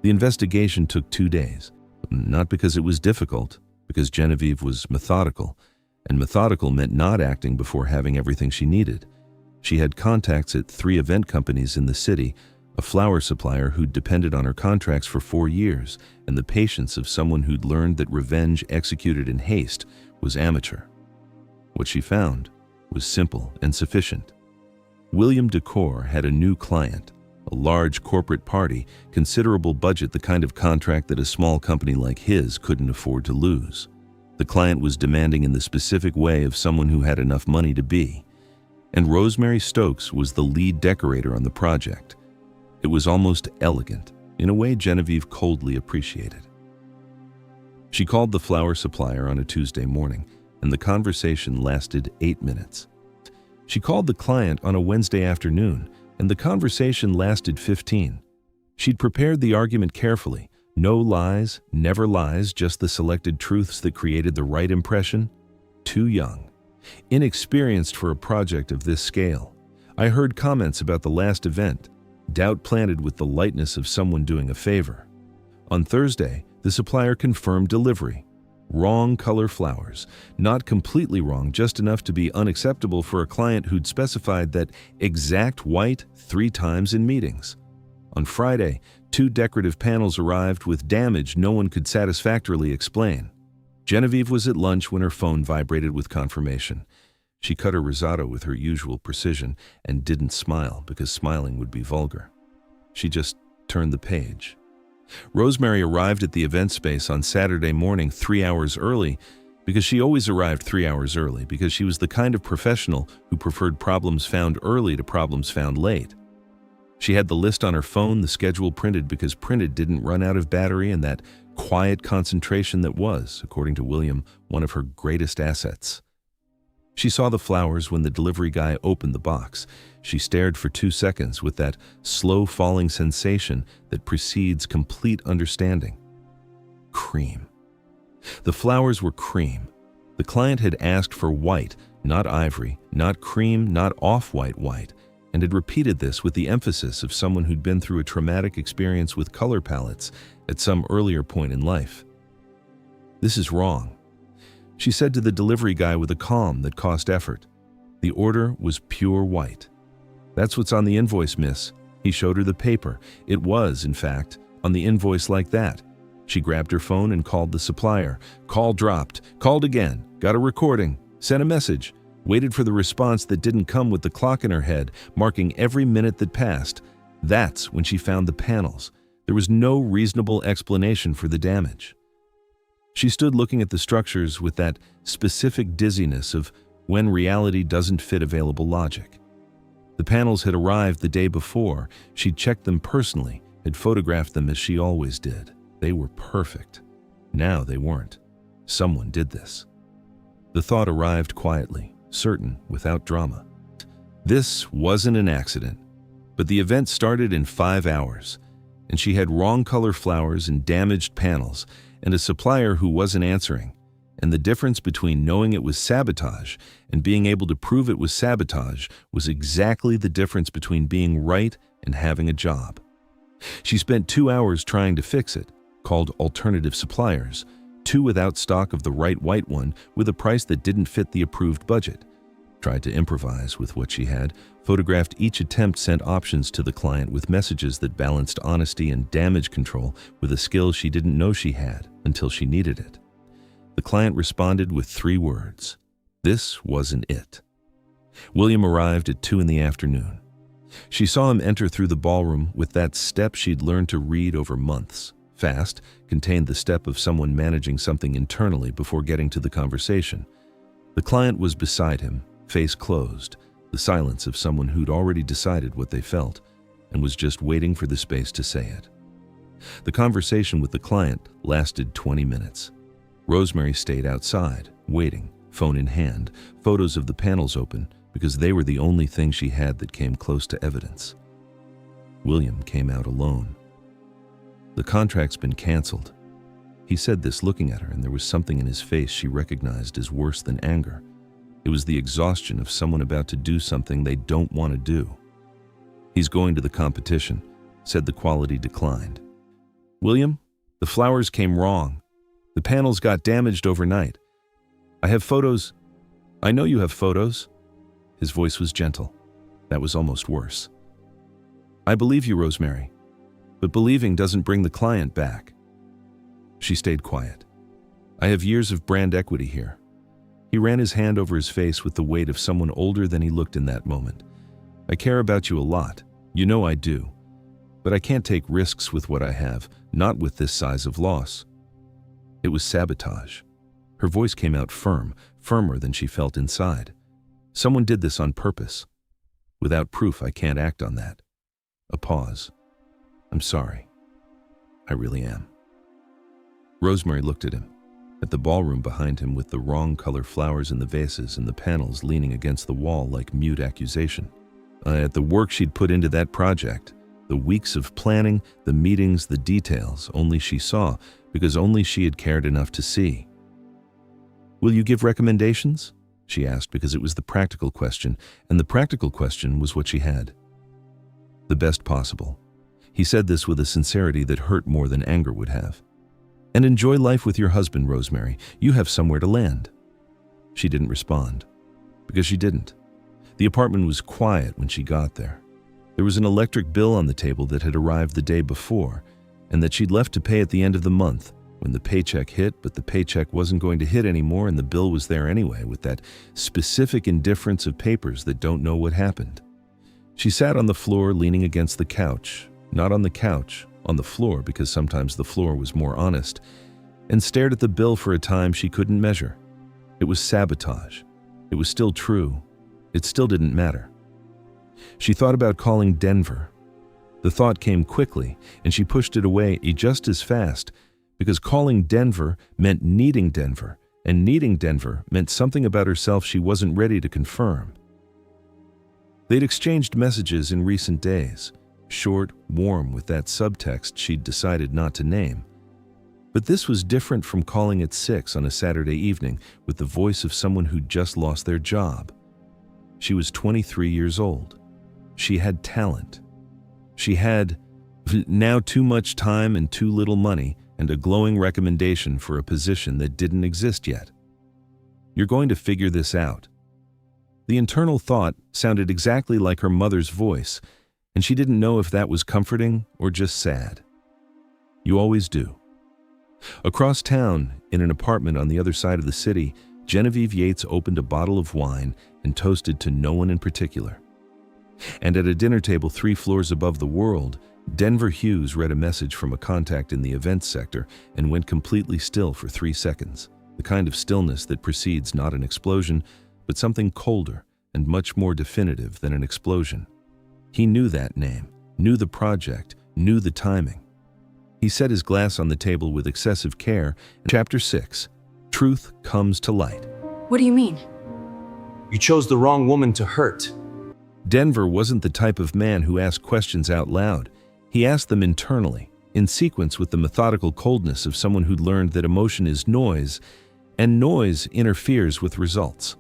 The investigation took 2 days, not because it was difficult, because Genevieve was methodical, and methodical meant not acting before having everything she needed. She had contacts at 3 event companies in the city, a flower supplier who'd depended on her contracts for 4 years, and the patience of someone who'd learned that revenge executed in haste was amateur. What she found was simple and sufficient. William Decor had a new client, a large corporate party, considerable budget, the kind of contract that a small company like his couldn't afford to lose. The client was demanding in the specific way of someone who had enough money to be. And Rosemary Stokes was the lead decorator on the project. It was almost elegant, in a way Genevieve coldly appreciated. She called the flower supplier on a Tuesday morning, and the conversation lasted 8 minutes. She called the client on a Wednesday afternoon, and the conversation lasted 15. She'd prepared the argument carefully. No lies, never lies, just the selected truths that created the right impression. Too young. Inexperienced for a project of this scale. I heard comments about the last event. Doubt planted with the lightness of someone doing a favor. On Thursday, the supplier confirmed delivery. Wrong color flowers. Not completely wrong, just enough to be unacceptable for a client who'd specified that exact white 3 times in meetings. On Friday, 2 decorative panels arrived with damage no one could satisfactorily explain. Genevieve was at lunch when her phone vibrated with confirmation. She cut her risotto with her usual precision and didn't smile because smiling would be vulgar. She just turned the page. Rosemary arrived at the event space on Saturday morning 3 hours early because she always arrived 3 hours early because she was the kind of professional who preferred problems found early to problems found late. She had the list on her phone, the schedule printed because printed didn't run out of battery, and that quiet concentration that was, according to William, one of her greatest assets. She saw the flowers when the delivery guy opened the box. She stared for 2 seconds with that slow falling sensation that precedes complete understanding. Cream. The flowers were cream. The client had asked for white, not ivory, not cream, not off-white white, and had repeated this with the emphasis of someone who'd been through a traumatic experience with color palettes at some earlier point in life. This is wrong, she said to the delivery guy with a calm that cost effort. The order was pure white. That's what's on the invoice, miss. He showed her the paper. It was, in fact, on the invoice like that. She grabbed her phone and called the supplier. Call dropped. Called again. Got a recording. Sent a message. Waited for the response that didn't come with the clock in her head, marking every minute that passed. That's when she found the panels. There was no reasonable explanation for the damage. She stood looking at the structures with that specific dizziness of when reality doesn't fit available logic. The panels had arrived the day before. She'd checked them personally, had photographed them as she always did. They were perfect. Now they weren't. Someone did this. The thought arrived quietly, certain, without drama. This wasn't an accident, but the event started in 5 hours, and she had wrong color flowers and damaged panels, and a supplier who wasn't answering, and the difference between knowing it was sabotage and being able to prove it was sabotage was exactly the difference between being right and having a job. She spent 2 hours trying to fix it, called alternative suppliers, 2 without stock of the right white one with a price that didn't fit the approved budget. Tried to improvise with what she had, photographed each attempt, sent options to the client with messages that balanced honesty and damage control with a skill she didn't know she had until she needed it. The client responded with 3 words. This wasn't it. William arrived at 2 in the afternoon. She saw him enter through the ballroom with that step she'd learned to read over months. Fast contained the step of someone managing something internally before getting to the conversation. The client was beside him, face closed, the silence of someone who'd already decided what they felt and was just waiting for the space to say it. The conversation with the client lasted 20 minutes. Rosemary stayed outside, waiting, phone in hand, photos of the panels open, because they were the only thing she had that came close to evidence. William came out alone. "The contract's been canceled." He said this looking at her, and there was something in his face she recognized as worse than anger. It was the exhaustion of someone about to do something they don't want to do. "He's going to the competition," said the quality declined. "William, the flowers came wrong. The panels got damaged overnight. I have photos. I know you have photos." His voice was gentle. That was almost worse. "I believe you, Rosemary, but believing doesn't bring the client back." She stayed quiet. "I have years of brand equity here." He ran his hand over his face with the weight of someone older than he looked in that moment. "I care about you a lot. You know I do. But I can't take risks with what I have, not with this size of loss." It was sabotage. Her voice came out firm, firmer than she felt inside. "Someone did this on purpose. Without proof, I can't act on that." A pause. "I'm sorry. I really am." Rosemary looked at him, at the ballroom behind him with the wrong color flowers in the vases and the panels leaning against the wall like mute accusation. At the work she'd put into that project, the weeks of planning, the meetings, the details, only she saw, because only she had cared enough to see. "Will you give recommendations?" she asked, because it was the practical question, and the practical question was what she had. "The best possible." He said this with a sincerity that hurt more than anger would have. "And enjoy life with your husband, Rosemary. You have somewhere to land." She didn't respond, because she didn't. The apartment was quiet when she got there. There was an electric bill on the table that had arrived the day before, and that she'd left to pay at the end of the month, when the paycheck hit, but the paycheck wasn't going to hit anymore and the bill was there anyway, with that specific indifference of papers that don't know what happened. She sat on the floor leaning against the couch, not on the couch, on the floor, because sometimes the floor was more honest, and stared at the bill for a time she couldn't measure. It was sabotage. It was still true. It still didn't matter. She thought about calling Denver. The thought came quickly, and she pushed it away just as fast, because calling Denver meant needing Denver, and needing Denver meant something about herself she wasn't ready to confirm. They'd exchanged messages in recent days, short, warm, with that subtext she'd decided not to name. But this was different from calling at 6 on a Saturday evening with the voice of someone who'd just lost their job. She was 23 years old. She had talent. She had now too much time and too little money, and a glowing recommendation for a position that didn't exist yet. "You're going to figure this out." The internal thought sounded exactly like her mother's voice, and she didn't know if that was comforting or just sad. "You always do." Across town, in an apartment on the other side of the city, Genevieve Yates opened a bottle of wine and toasted to no one in particular. And at a dinner table 3 floors above the world, Denver Hughes read a message from a contact in the events sector and went completely still for 3 seconds, the kind of stillness that precedes not an explosion, but something colder and much more definitive than an explosion. He knew that name, knew the project, knew the timing. He set his glass on the table with excessive care. Chapter 6, Truth Comes to Light. "What do you mean?" You chose the wrong woman to hurt. Denver wasn't the type of man who asked questions out loud. He asked them internally, in sequence with the methodical coldness of someone who'd learned that emotion is noise, and noise interferes with results.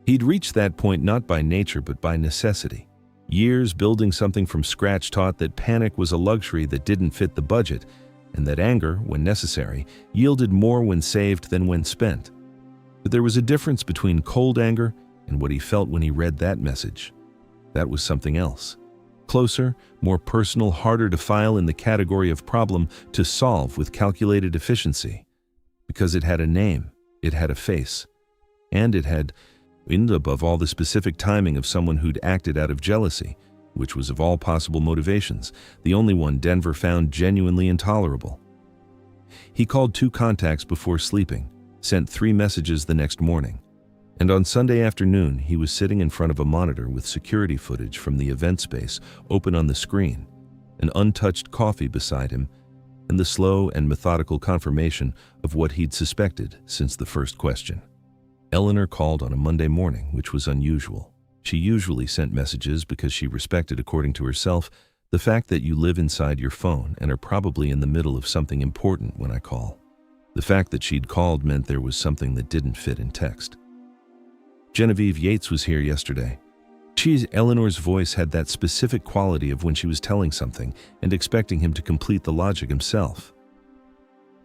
He'd reached that point not by nature but by necessity. Years building something from scratch taught that panic was a luxury that didn't fit the budget, and that anger, when necessary, yielded more when saved than when spent. But there was a difference between cold anger and what he felt when he read that message. That was something else. Closer, more personal, harder to file in the category of problem to solve with calculated efficiency. Because it had a name, it had a face, and it had And above all, the specific timing of someone who'd acted out of jealousy, which was of all possible motivations, the only one Denver found genuinely intolerable. He called 2 contacts before sleeping, sent 3 messages the next morning, and on Sunday afternoon he was sitting in front of a monitor with security footage from the event space open on the screen, an untouched coffee beside him, and the slow and methodical confirmation of what he'd suspected since the first question. Eleanor called on a Monday morning, which was unusual. She usually sent messages because she respected, according to herself, the fact that you live inside your phone and are probably in the middle of something important when I call. The fact that she'd called meant there was something that didn't fit in text. Genevieve Yates was here yesterday. Eleanor's voice had that specific quality of when she was telling something and expecting him to complete the logic himself.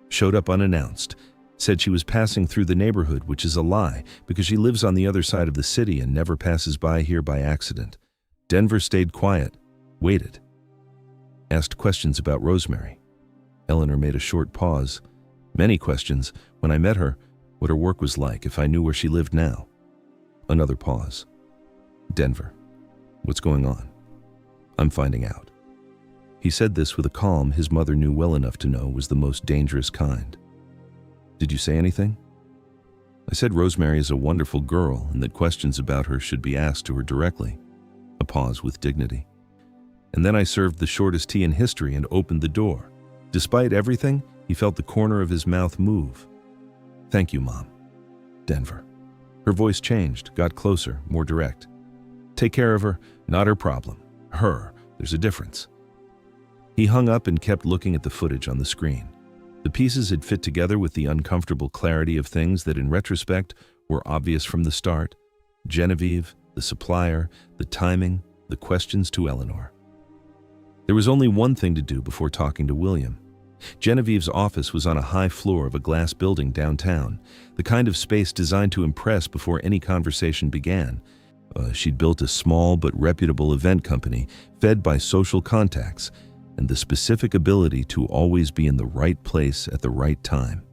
Showed up unannounced, said she was passing through the neighborhood, which is a lie because she lives on the other side of the city and never passes by here by accident. Denver stayed quiet, waited. Asked questions about Rosemary. Eleanor made a short pause. Many questions. When I met her, what her work was like, if I knew where she lived now. Another pause. Denver, what's going on? I'm finding out. He said this with a calm his mother knew well enough to know was the most dangerous kind. Did you say anything? I said Rosemary is a wonderful girl and that questions about her should be asked to her directly. A pause with dignity. And then I served the shortest tea in history and opened the door. Despite everything, he felt the corner of his mouth move. Thank you, Mom. Denver. Her voice changed, got closer, more direct. Take care of her, not her problem. Her, there's a difference. He hung up and kept looking at the footage on the screen. The pieces had fit together with the uncomfortable clarity of things that in retrospect were obvious from the start. Genevieve, the supplier, the timing, the questions to Eleanor. There was only one thing to do before talking to William. Genevieve's office was on a high floor of a glass building downtown, the kind of space designed to impress before any conversation began. She'd built a small but reputable event company fed by social contacts and the specific ability to always be in the right place at the right time.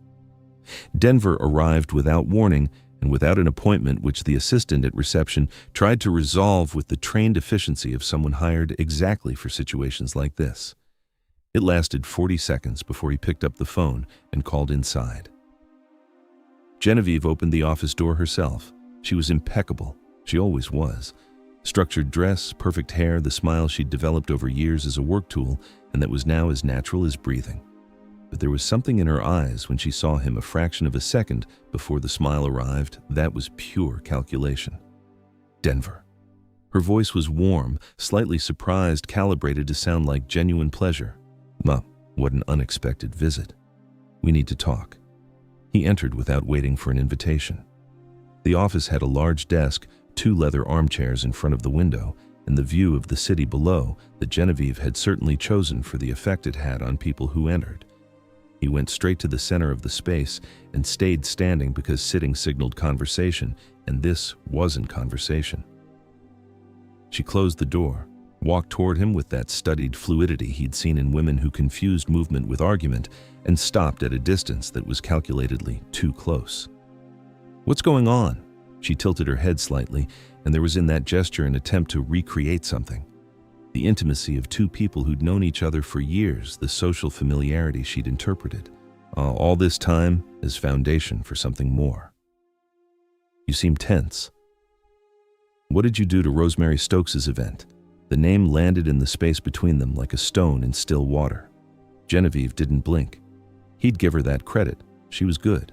Denver arrived without warning and without an appointment, which the assistant at reception tried to resolve with the trained efficiency of someone hired exactly for situations like this. It lasted 40 seconds before he picked up the phone and called inside. Genevieve opened the office door herself. She was impeccable. She always was. Structured dress, perfect hair, the smile she'd developed over years as a work tool, and that was now as natural as breathing. But there was something in her eyes when she saw him a fraction of a second before the smile arrived. That was pure calculation. Denver. Her voice was warm, slightly surprised, calibrated to sound like genuine pleasure. Mom, what an unexpected visit. We need to talk. He entered without waiting for an invitation. The office had a large desk, 2 leather armchairs in front of the window, and the view of the city below that Genevieve had certainly chosen for the effect it had on people who entered. He went straight to the center of the space and stayed standing because sitting signaled conversation, and this wasn't conversation. She closed the door, walked toward him with that studied fluidity he'd seen in women who confused movement with argument, and stopped at a distance that was calculatedly too close. What's going on? She tilted her head slightly, and there was in that gesture an attempt to recreate something. The intimacy of 2 people who'd known each other for years, the social familiarity she'd interpreted. All this time as foundation for something more. You seem tense. What did you do to Rosemary Stokes' event? The name landed in the space between them like a stone in still water. Genevieve didn't blink. He'd give her that credit. She was good.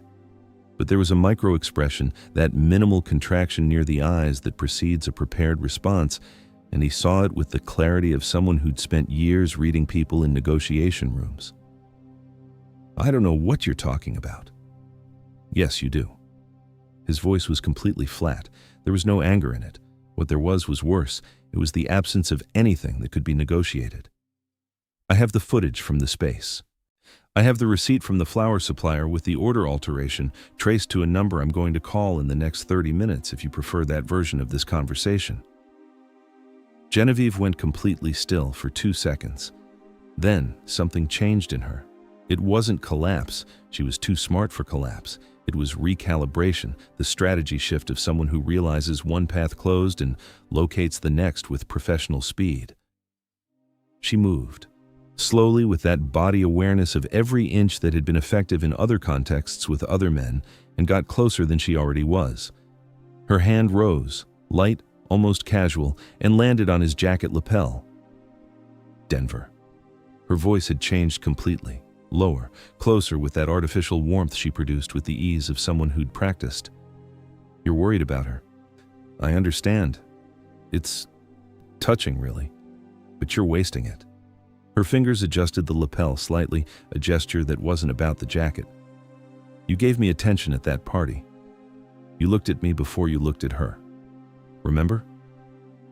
But there was a micro-expression, that minimal contraction near the eyes that precedes a prepared response, and he saw it with the clarity of someone who'd spent years reading people in negotiation rooms. I don't know what you're talking about. Yes, you do. His voice was completely flat. There was no anger in it. What there was worse. It was the absence of anything that could be negotiated. I have the footage from the space. I have the receipt from the flower supplier with the order alteration traced to a number I'm going to call in the next 30 minutes if you prefer that version of this conversation. Genevieve went completely still for 2 seconds. Then something changed in her. It wasn't collapse. She was too smart for collapse. It was recalibration, the strategy shift of someone who realizes one path closed and locates the next with professional speed. She moved, slowly, with that body awareness of every inch that had been effective in other contexts with other men, and got closer than she already was. Her hand rose, light, almost casual, and landed on his jacket lapel. Denver. Her voice had changed completely. Lower, closer, with that artificial warmth she produced with the ease of someone who'd practiced. You're worried about her. I understand. It's touching, really. But you're wasting it. Her fingers adjusted the lapel slightly, a gesture that wasn't about the jacket. You gave me attention at that party. You looked at me before you looked at her. Remember?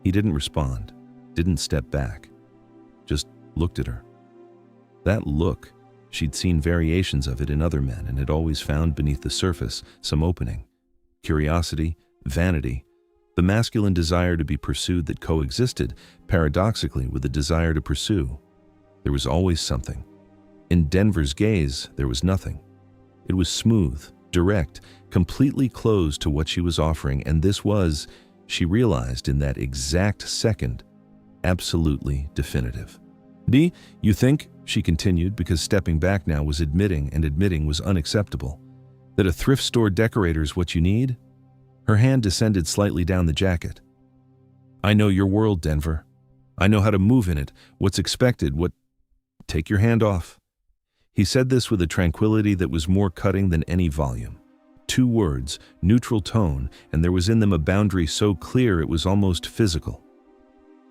He didn't respond, didn't step back, just looked at her. That look, she'd seen variations of it in other men and had always found beneath the surface some opening. Curiosity, vanity, the masculine desire to be pursued that coexisted, paradoxically, with the desire to pursue. There was always something. In Denver's gaze, there was nothing. It was smooth, direct, completely closed to what she was offering, and this was, she realized in that exact second, absolutely definitive. You think, she continued, because stepping back now was admitting, and admitting was unacceptable, that a thrift store decorator's what you need? Her hand descended slightly down the jacket. I know your world, Denver. I know how to move in it, what's expected, what... Take your hand off. He said this with a tranquility that was more cutting than any volume. 2 words, neutral tone, and there was in them a boundary so clear it was almost physical.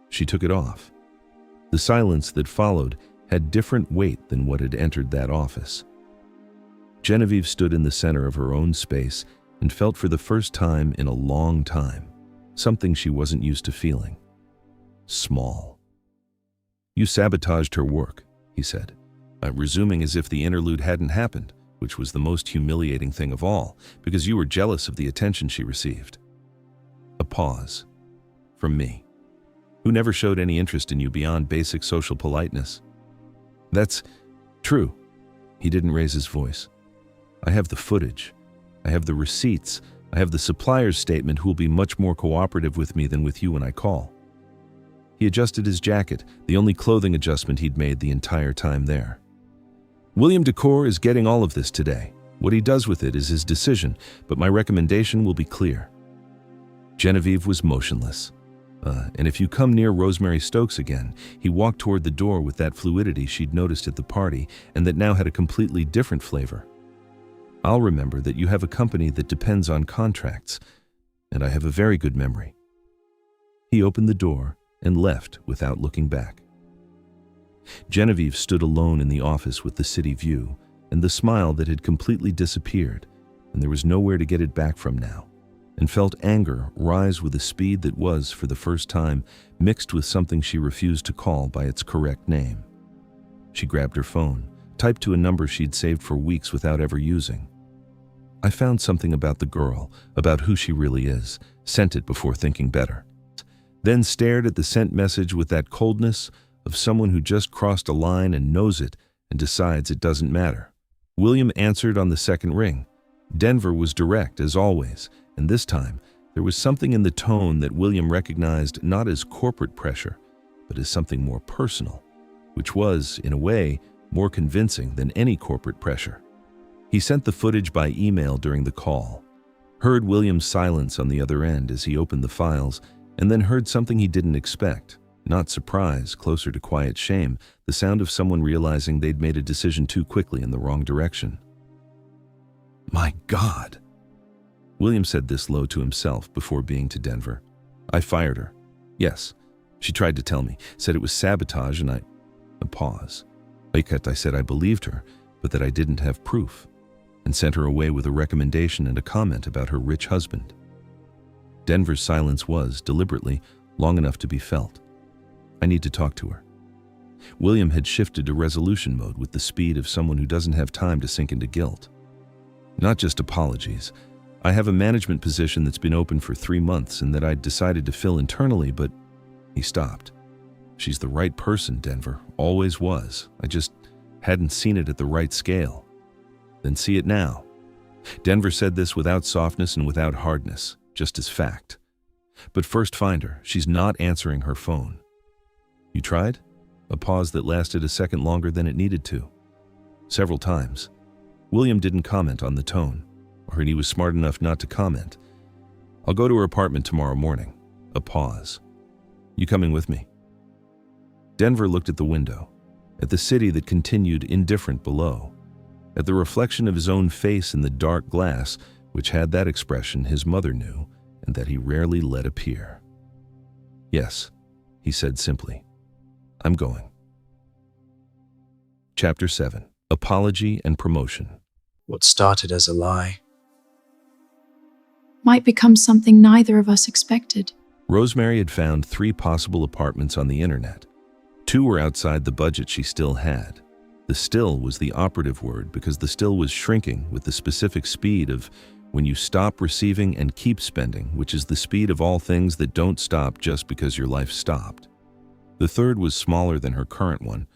She took it off. The silence that followed had different weight than what had entered that office. Genevieve stood in the center of her own space and felt for the first time in a long time something she wasn't used to feeling. Small. You sabotaged her work, he said, resuming as if the interlude hadn't happened, which was the most humiliating thing of all, because you were jealous of the attention she received. A pause. From me, who never showed any interest in you beyond basic social politeness. That's true. He didn't raise his voice. I have the footage. I have the receipts. I have the supplier's statement who will be much more cooperative with me than with you when I call. He adjusted his jacket, the only clothing adjustment he'd made the entire time there. William Decor is getting all of this today. What he does with it is his decision, but my recommendation will be clear. Genevieve was motionless. And if you come near Rosemary Stokes again, he walked toward the door with that fluidity she'd noticed at the party and that now had a completely different flavor. I'll remember that you have a company that depends on contracts, and I have a very good memory. He opened the door and left without looking back. Genevieve stood alone in the office with the city view and the smile that had completely disappeared, and there was nowhere to get it back from now, and felt anger rise with a speed that was, for the first time, mixed with something she refused to call by its correct name. She grabbed her phone, typed to a number she'd saved for weeks without ever using. I found something about the girl, about who she really is, sent it before thinking better. Then stared at the sent message with that coldness of someone who just crossed a line and knows it and decides it doesn't matter. William answered on the second ring. Denver was direct, as always, and this time there was something in the tone that William recognized not as corporate pressure, but as something more personal, which was, in a way, more convincing than any corporate pressure. He sent the footage by email during the call, heard William's silence on the other end as he opened the files, and then heard something he didn't expect. Not surprise, closer to quiet shame, the sound of someone realizing they'd made a decision too quickly in the wrong direction. My God! William said this low to himself before being to Denver. I fired her. Yes, she tried to tell me, said it was sabotage, and a pause. I said I believed her, but that I didn't have proof, and sent her away with a recommendation and a comment about her rich husband. Denver's silence was, deliberately, long enough to be felt. I need to talk to her. William had shifted to resolution mode with the speed of someone who doesn't have time to sink into guilt. Not just apologies. I have a management position that's been open for 3 months and that I'd decided to fill internally, but... He stopped. She's the right person, Denver. Always was. Hadn't seen it at the right scale. Then see it now. Denver said this without softness and without hardness, just as fact. But first find her. She's not answering her phone. You tried? A pause that lasted a second longer than it needed to. Several times. William didn't comment on the tone, or he was smart enough not to comment. I'll go to her apartment tomorrow morning. A pause. You coming with me? Denver looked at the window, at the city that continued indifferent below, at the reflection of his own face in the dark glass, which had that expression his mother knew and that he rarely let appear. Yes, he said simply. I'm going. Chapter 7. Apology and Promotion. What started as a lie might become something neither of us expected. Rosemary had found 3 possible apartments on the internet. 2 were outside the budget she still had. The still was the operative word because the still was shrinking with the specific speed of when you stop receiving and keep spending, which is the speed of all things that don't stop just because your life stopped. The 3rd was smaller than her current one,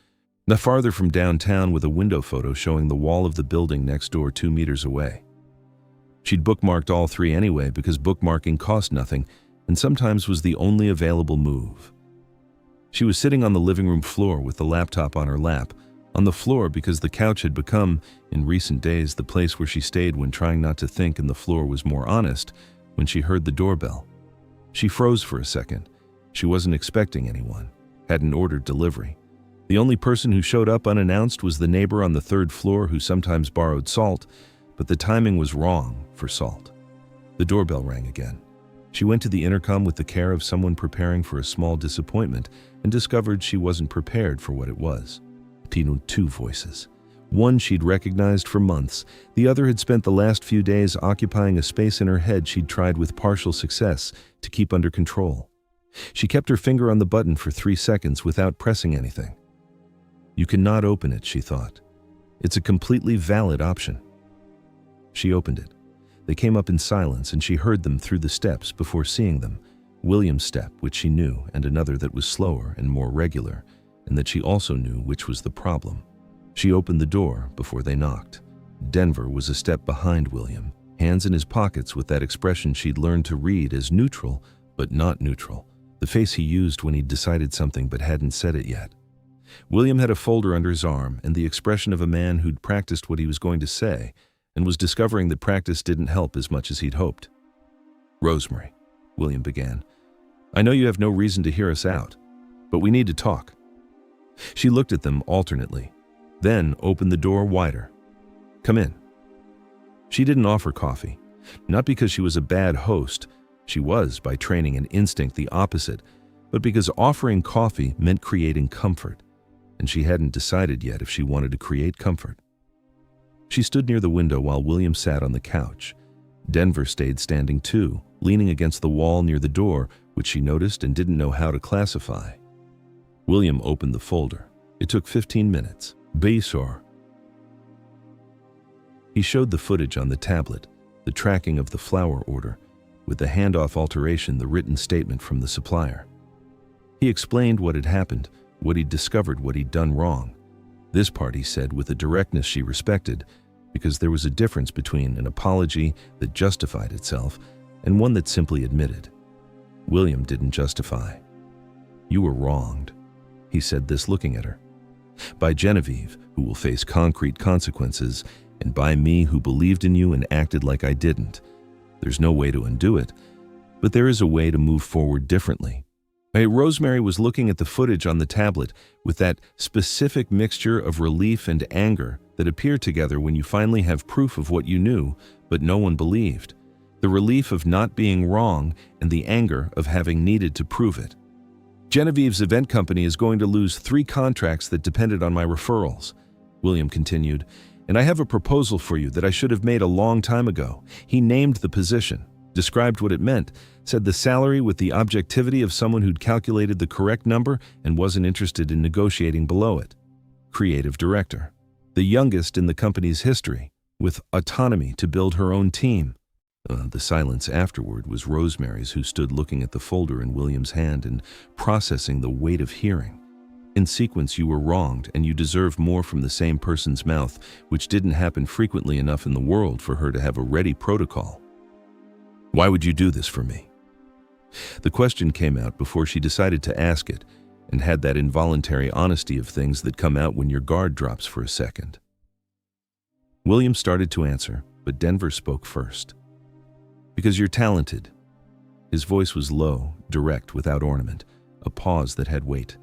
not farther from downtown with a window photo showing the wall of the building next door 2 meters away. She'd bookmarked all 3 anyway because bookmarking cost nothing and sometimes was the only available move. She was sitting on the living room floor with the laptop on her lap, on the floor because the couch had become, in recent days, the place where she stayed when trying not to think, and the floor was more honest when she heard the doorbell. She froze for a second. She wasn't expecting anyone, hadn't ordered delivery. The only person who showed up unannounced was the neighbor on the 3rd floor who sometimes borrowed salt, but the timing was wrong for salt. The doorbell rang again. She went to the intercom with the care of someone preparing for a small disappointment and discovered she wasn't prepared for what it was. 2 voices. One she'd recognized for months. The other had spent the last few days occupying a space in her head she'd tried with partial success to keep under control. She kept her finger on the button for 3 seconds without pressing anything. You cannot open it, she thought. It's a completely valid option. She opened it. They came up in silence and she heard them through the steps before seeing them. William's step, which she knew, and another that was slower and more regular, and that she also knew which was the problem. She opened the door before they knocked. Denver was a step behind William, hands in his pockets with that expression she'd learned to read as neutral, but not neutral, the face he used when he'd decided something but hadn't said it yet. William had a folder under his arm and the expression of a man who'd practiced what he was going to say and was discovering that practice didn't help as much as he'd hoped. Rosemary, William began, I know you have no reason to hear us out, but we need to talk. She looked at them alternately, then opened the door wider. Come in. She didn't offer coffee, not because she was a bad host. She was, by training and instinct, the opposite, but because offering coffee meant creating comfort, and she hadn't decided yet if she wanted to create comfort. She stood near the window while William sat on the couch. Denver stayed standing too, leaning against the wall near the door, which she noticed and didn't know how to classify. William opened the folder. It took 15 minutes. Baysor. He showed the footage on the tablet, the tracking of the flower order, with the handoff alteration, the written statement from the supplier. He explained what had happened, what he'd discovered, what he'd done wrong. This part he said with a directness she respected, because there was a difference between an apology that justified itself and one that simply admitted. William didn't justify. You were wronged. He said this looking at her. By Genevieve, who will face concrete consequences, and by me who believed in you and acted like I didn't. There's no way to undo it, but there is a way to move forward differently. Rosemary was looking at the footage on the tablet with that specific mixture of relief and anger that appear together when you finally have proof of what you knew, but no one believed. The relief of not being wrong and the anger of having needed to prove it. Genevieve's event company is going to lose 3 contracts that depended on my referrals, William continued, and I have a proposal for you that I should have made a long time ago. He named the position, described what it meant, said the salary with the objectivity of someone who'd calculated the correct number and wasn't interested in negotiating below it. Creative director, the youngest in the company's history, with autonomy to build her own team. The silence afterward was Rosemary's, who stood looking at the folder in William's hand and processing the weight of hearing. In sequence, you were wronged, and you deserve more from the same person's mouth, which didn't happen frequently enough in the world for her to have a ready protocol. Why would you do this for me? The question came out before she decided to ask it, and had that involuntary honesty of things that come out when your guard drops for a second. William started to answer, but Denver spoke first. Because you're talented. His voice was low, direct, without ornament, a pause that had weight.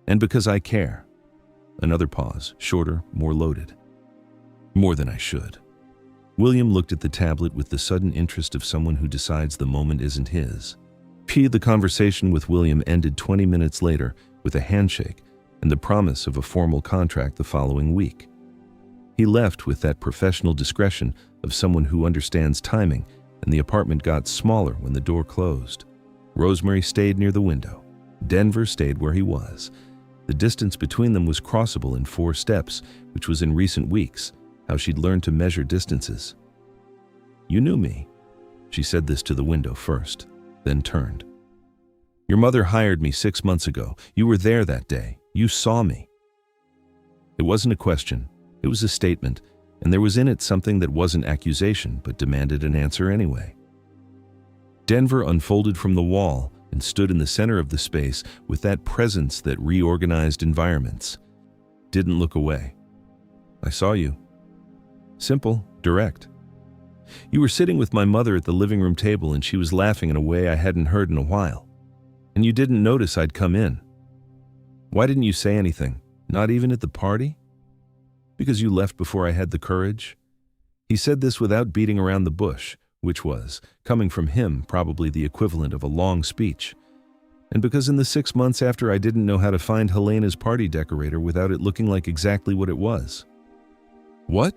And because I care. Another pause, shorter, more loaded. More than I should. William looked at the tablet with the sudden interest of someone who decides the moment isn't his. The conversation with William ended 20 minutes later with a handshake and the promise of a formal contract the following week. He left with that professional discretion of someone who understands timing, and the apartment got smaller when the door closed. Rosemary stayed near the window. Denver stayed where he was. The distance between them was crossable in 4 steps, which was in recent weeks how she'd learned to measure distances. You knew me. She said this to the window first, then turned. Your mother hired me 6 months ago. You were there that day. You saw me. It wasn't a question. It was a statement, and there was in it something that wasn't accusation, but demanded an answer anyway. Denver unfolded from the wall and stood in the center of the space with that presence that reorganized environments. Didn't look away. I saw you. Simple, direct. You were sitting with my mother at the living room table, and she was laughing in a way I hadn't heard in a while. And you didn't notice I'd come in. Why didn't you say anything? Not even at the party? Because you left before I had the courage? He said this without beating around the bush, which was, coming from him, probably the equivalent of a long speech. And because in the 6 months after I didn't know how to find Helena's party decorator without it looking like exactly what it was. What?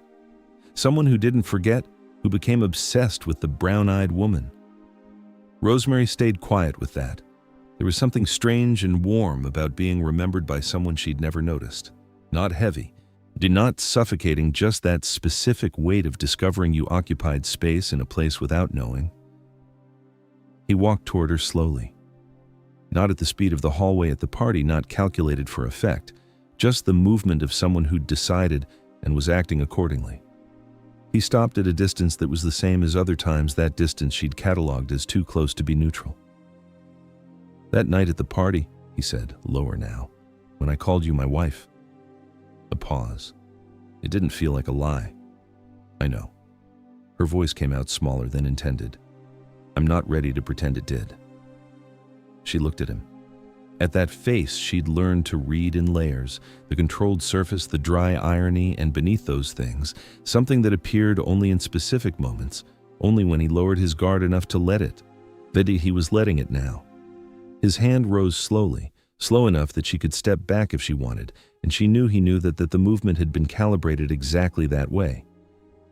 Someone who didn't forget, who became obsessed with the brown-eyed woman. Rosemary stayed quiet with that. There was something strange and warm about being remembered by someone she'd never noticed. Not heavy, not suffocating, just that specific weight of discovering you occupied space in a place without knowing. He walked toward her slowly. Not at the speed of the hallway at the party, not calculated for effect, just the movement of someone who'd decided and was acting accordingly. He stopped at a distance that was the same as other times, that distance she'd cataloged as too close to be neutral. That night at the party, he said, lower now, when I called you my wife. A pause. It didn't feel like a lie. I know. Her voice came out smaller than intended. I'm not ready to pretend it did. She looked at him. At that face she'd learned to read in layers, the controlled surface, the dry irony, and beneath those things, something that appeared only in specific moments, only when he lowered his guard enough to let it. That he was letting it now. His hand rose slowly, slow enough that she could step back if she wanted, and she knew he knew that the movement had been calibrated exactly that way.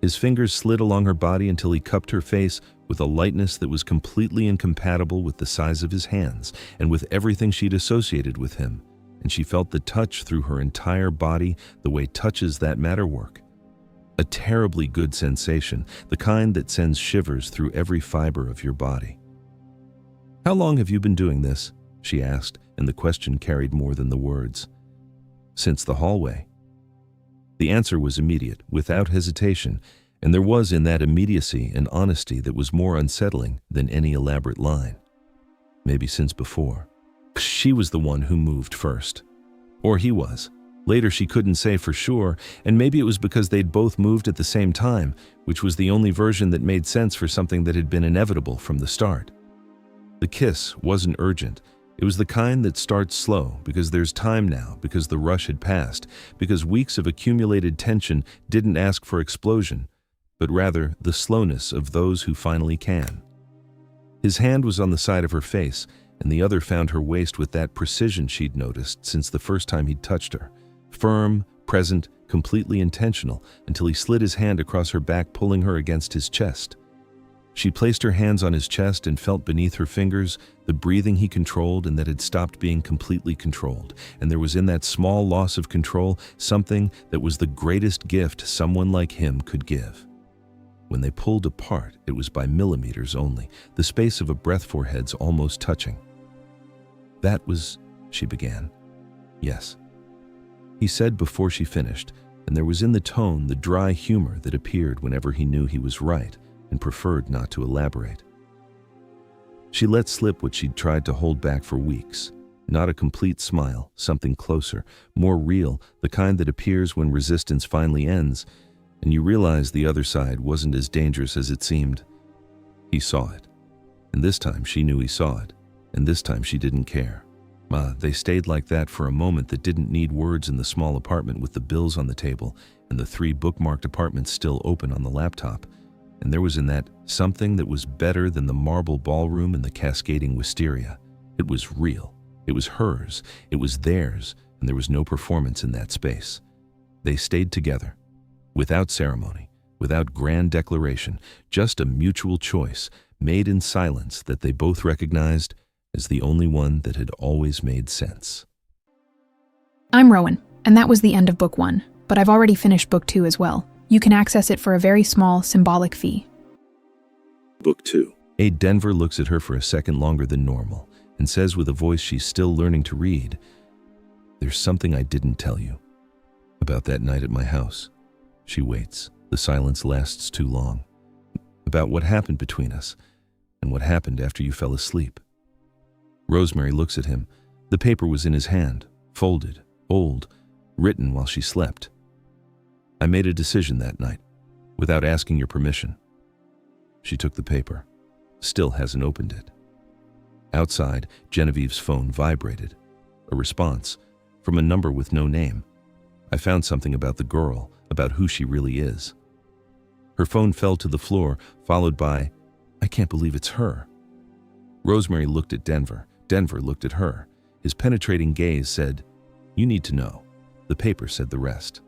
His fingers slid along her body until he cupped her face with a lightness that was completely incompatible with the size of his hands and with everything she'd associated with him, and she felt the touch through her entire body the way touches that matter work. A terribly good sensation, the kind that sends shivers through every fiber of your body. How long have you been doing this? She asked, and the question carried more than the words. Since the hallway. The answer was immediate, without hesitation, and there was in that immediacy an honesty that was more unsettling than any elaborate line. Maybe since before. She was the one who moved first. Or he was. Later she couldn't say for sure, and maybe it was because they'd both moved at the same time, which was the only version that made sense for something that had been inevitable from the start. The kiss wasn't urgent. It was the kind that starts slow, because there's time now, because the rush had passed, because weeks of accumulated tension didn't ask for explosion, but rather the slowness of those who finally can. His hand was on the side of her face, and the other found her waist with that precision she'd noticed since the first time he'd touched her. Firm, present, completely intentional, until he slid his hand across her back, pulling her against his chest. She placed her hands on his chest and felt beneath her fingers the breathing he controlled and that had stopped being completely controlled. And there was in that small loss of control something that was the greatest gift someone like him could give. When they pulled apart, it was by millimeters only, the space of a breath, foreheads almost touching. That was, she began. Yes. He said before she finished, and there was in the tone the dry humor that appeared whenever he knew he was right and preferred not to elaborate. She let slip what she'd tried to hold back for weeks. Not a complete smile, something closer, more real, the kind that appears when resistance finally ends, and you realize the other side wasn't as dangerous as it seemed. He saw it. And this time she knew he saw it. And this time she didn't care. They stayed like that for a moment that didn't need words in the small apartment with the bills on the table and the 3 bookmarked apartments still open on the laptop. And there was in that something that was better than the marble ballroom and the cascading wisteria. It was real. It was hers. It was theirs. And there was no performance in that space. They stayed together, without ceremony, without grand declaration, just a mutual choice made in silence that they both recognized as the only one that had always made sense. I'm Rowan, and that was the end of Book 1, but I've already finished Book 2 as well. You can access it for a very small, symbolic fee. Book 2. Denver looks at her for a second longer than normal and says with a voice she's still learning to read, "There's something I didn't tell you about that night at my house." She waits. The silence lasts too long. About what happened between us and what happened after you fell asleep. Rosemary looks at him. The paper was in his hand, folded, old, written while she slept. "I made a decision that night, without asking your permission." She took the paper. Still hasn't opened it. Outside, Genevieve's phone vibrated. A response from a number with no name. "I found something about the girl, about who she really is." Her phone fell to the floor, followed by, "I can't believe it's her." Rosemary looked at Denver. Denver looked at her. His penetrating gaze said, "You need to know." The paper said the rest.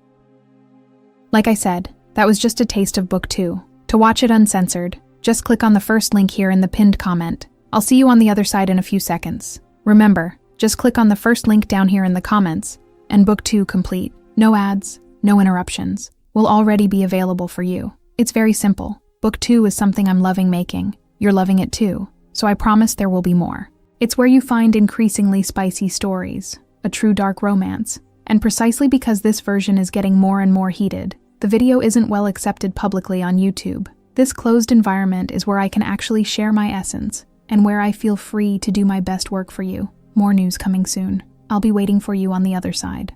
Like I said, that was just a taste of Book 2. To watch it uncensored, just click on the first link here in the pinned comment. I'll see you on the other side in a few seconds. Remember, just click on the first link down here in the comments, and Book 2 complete. No ads, no interruptions. Will already be available for you. It's very simple. Book 2 is something I'm loving making. You're loving it too, so I promise there will be more. It's where you find increasingly spicy stories, a true dark romance, and precisely because this version is getting more and more heated, the video isn't well accepted publicly on YouTube. This closed environment is where I can actually share my essence, and where I feel free to do my best work for you. More news coming soon. I'll be waiting for you on the other side.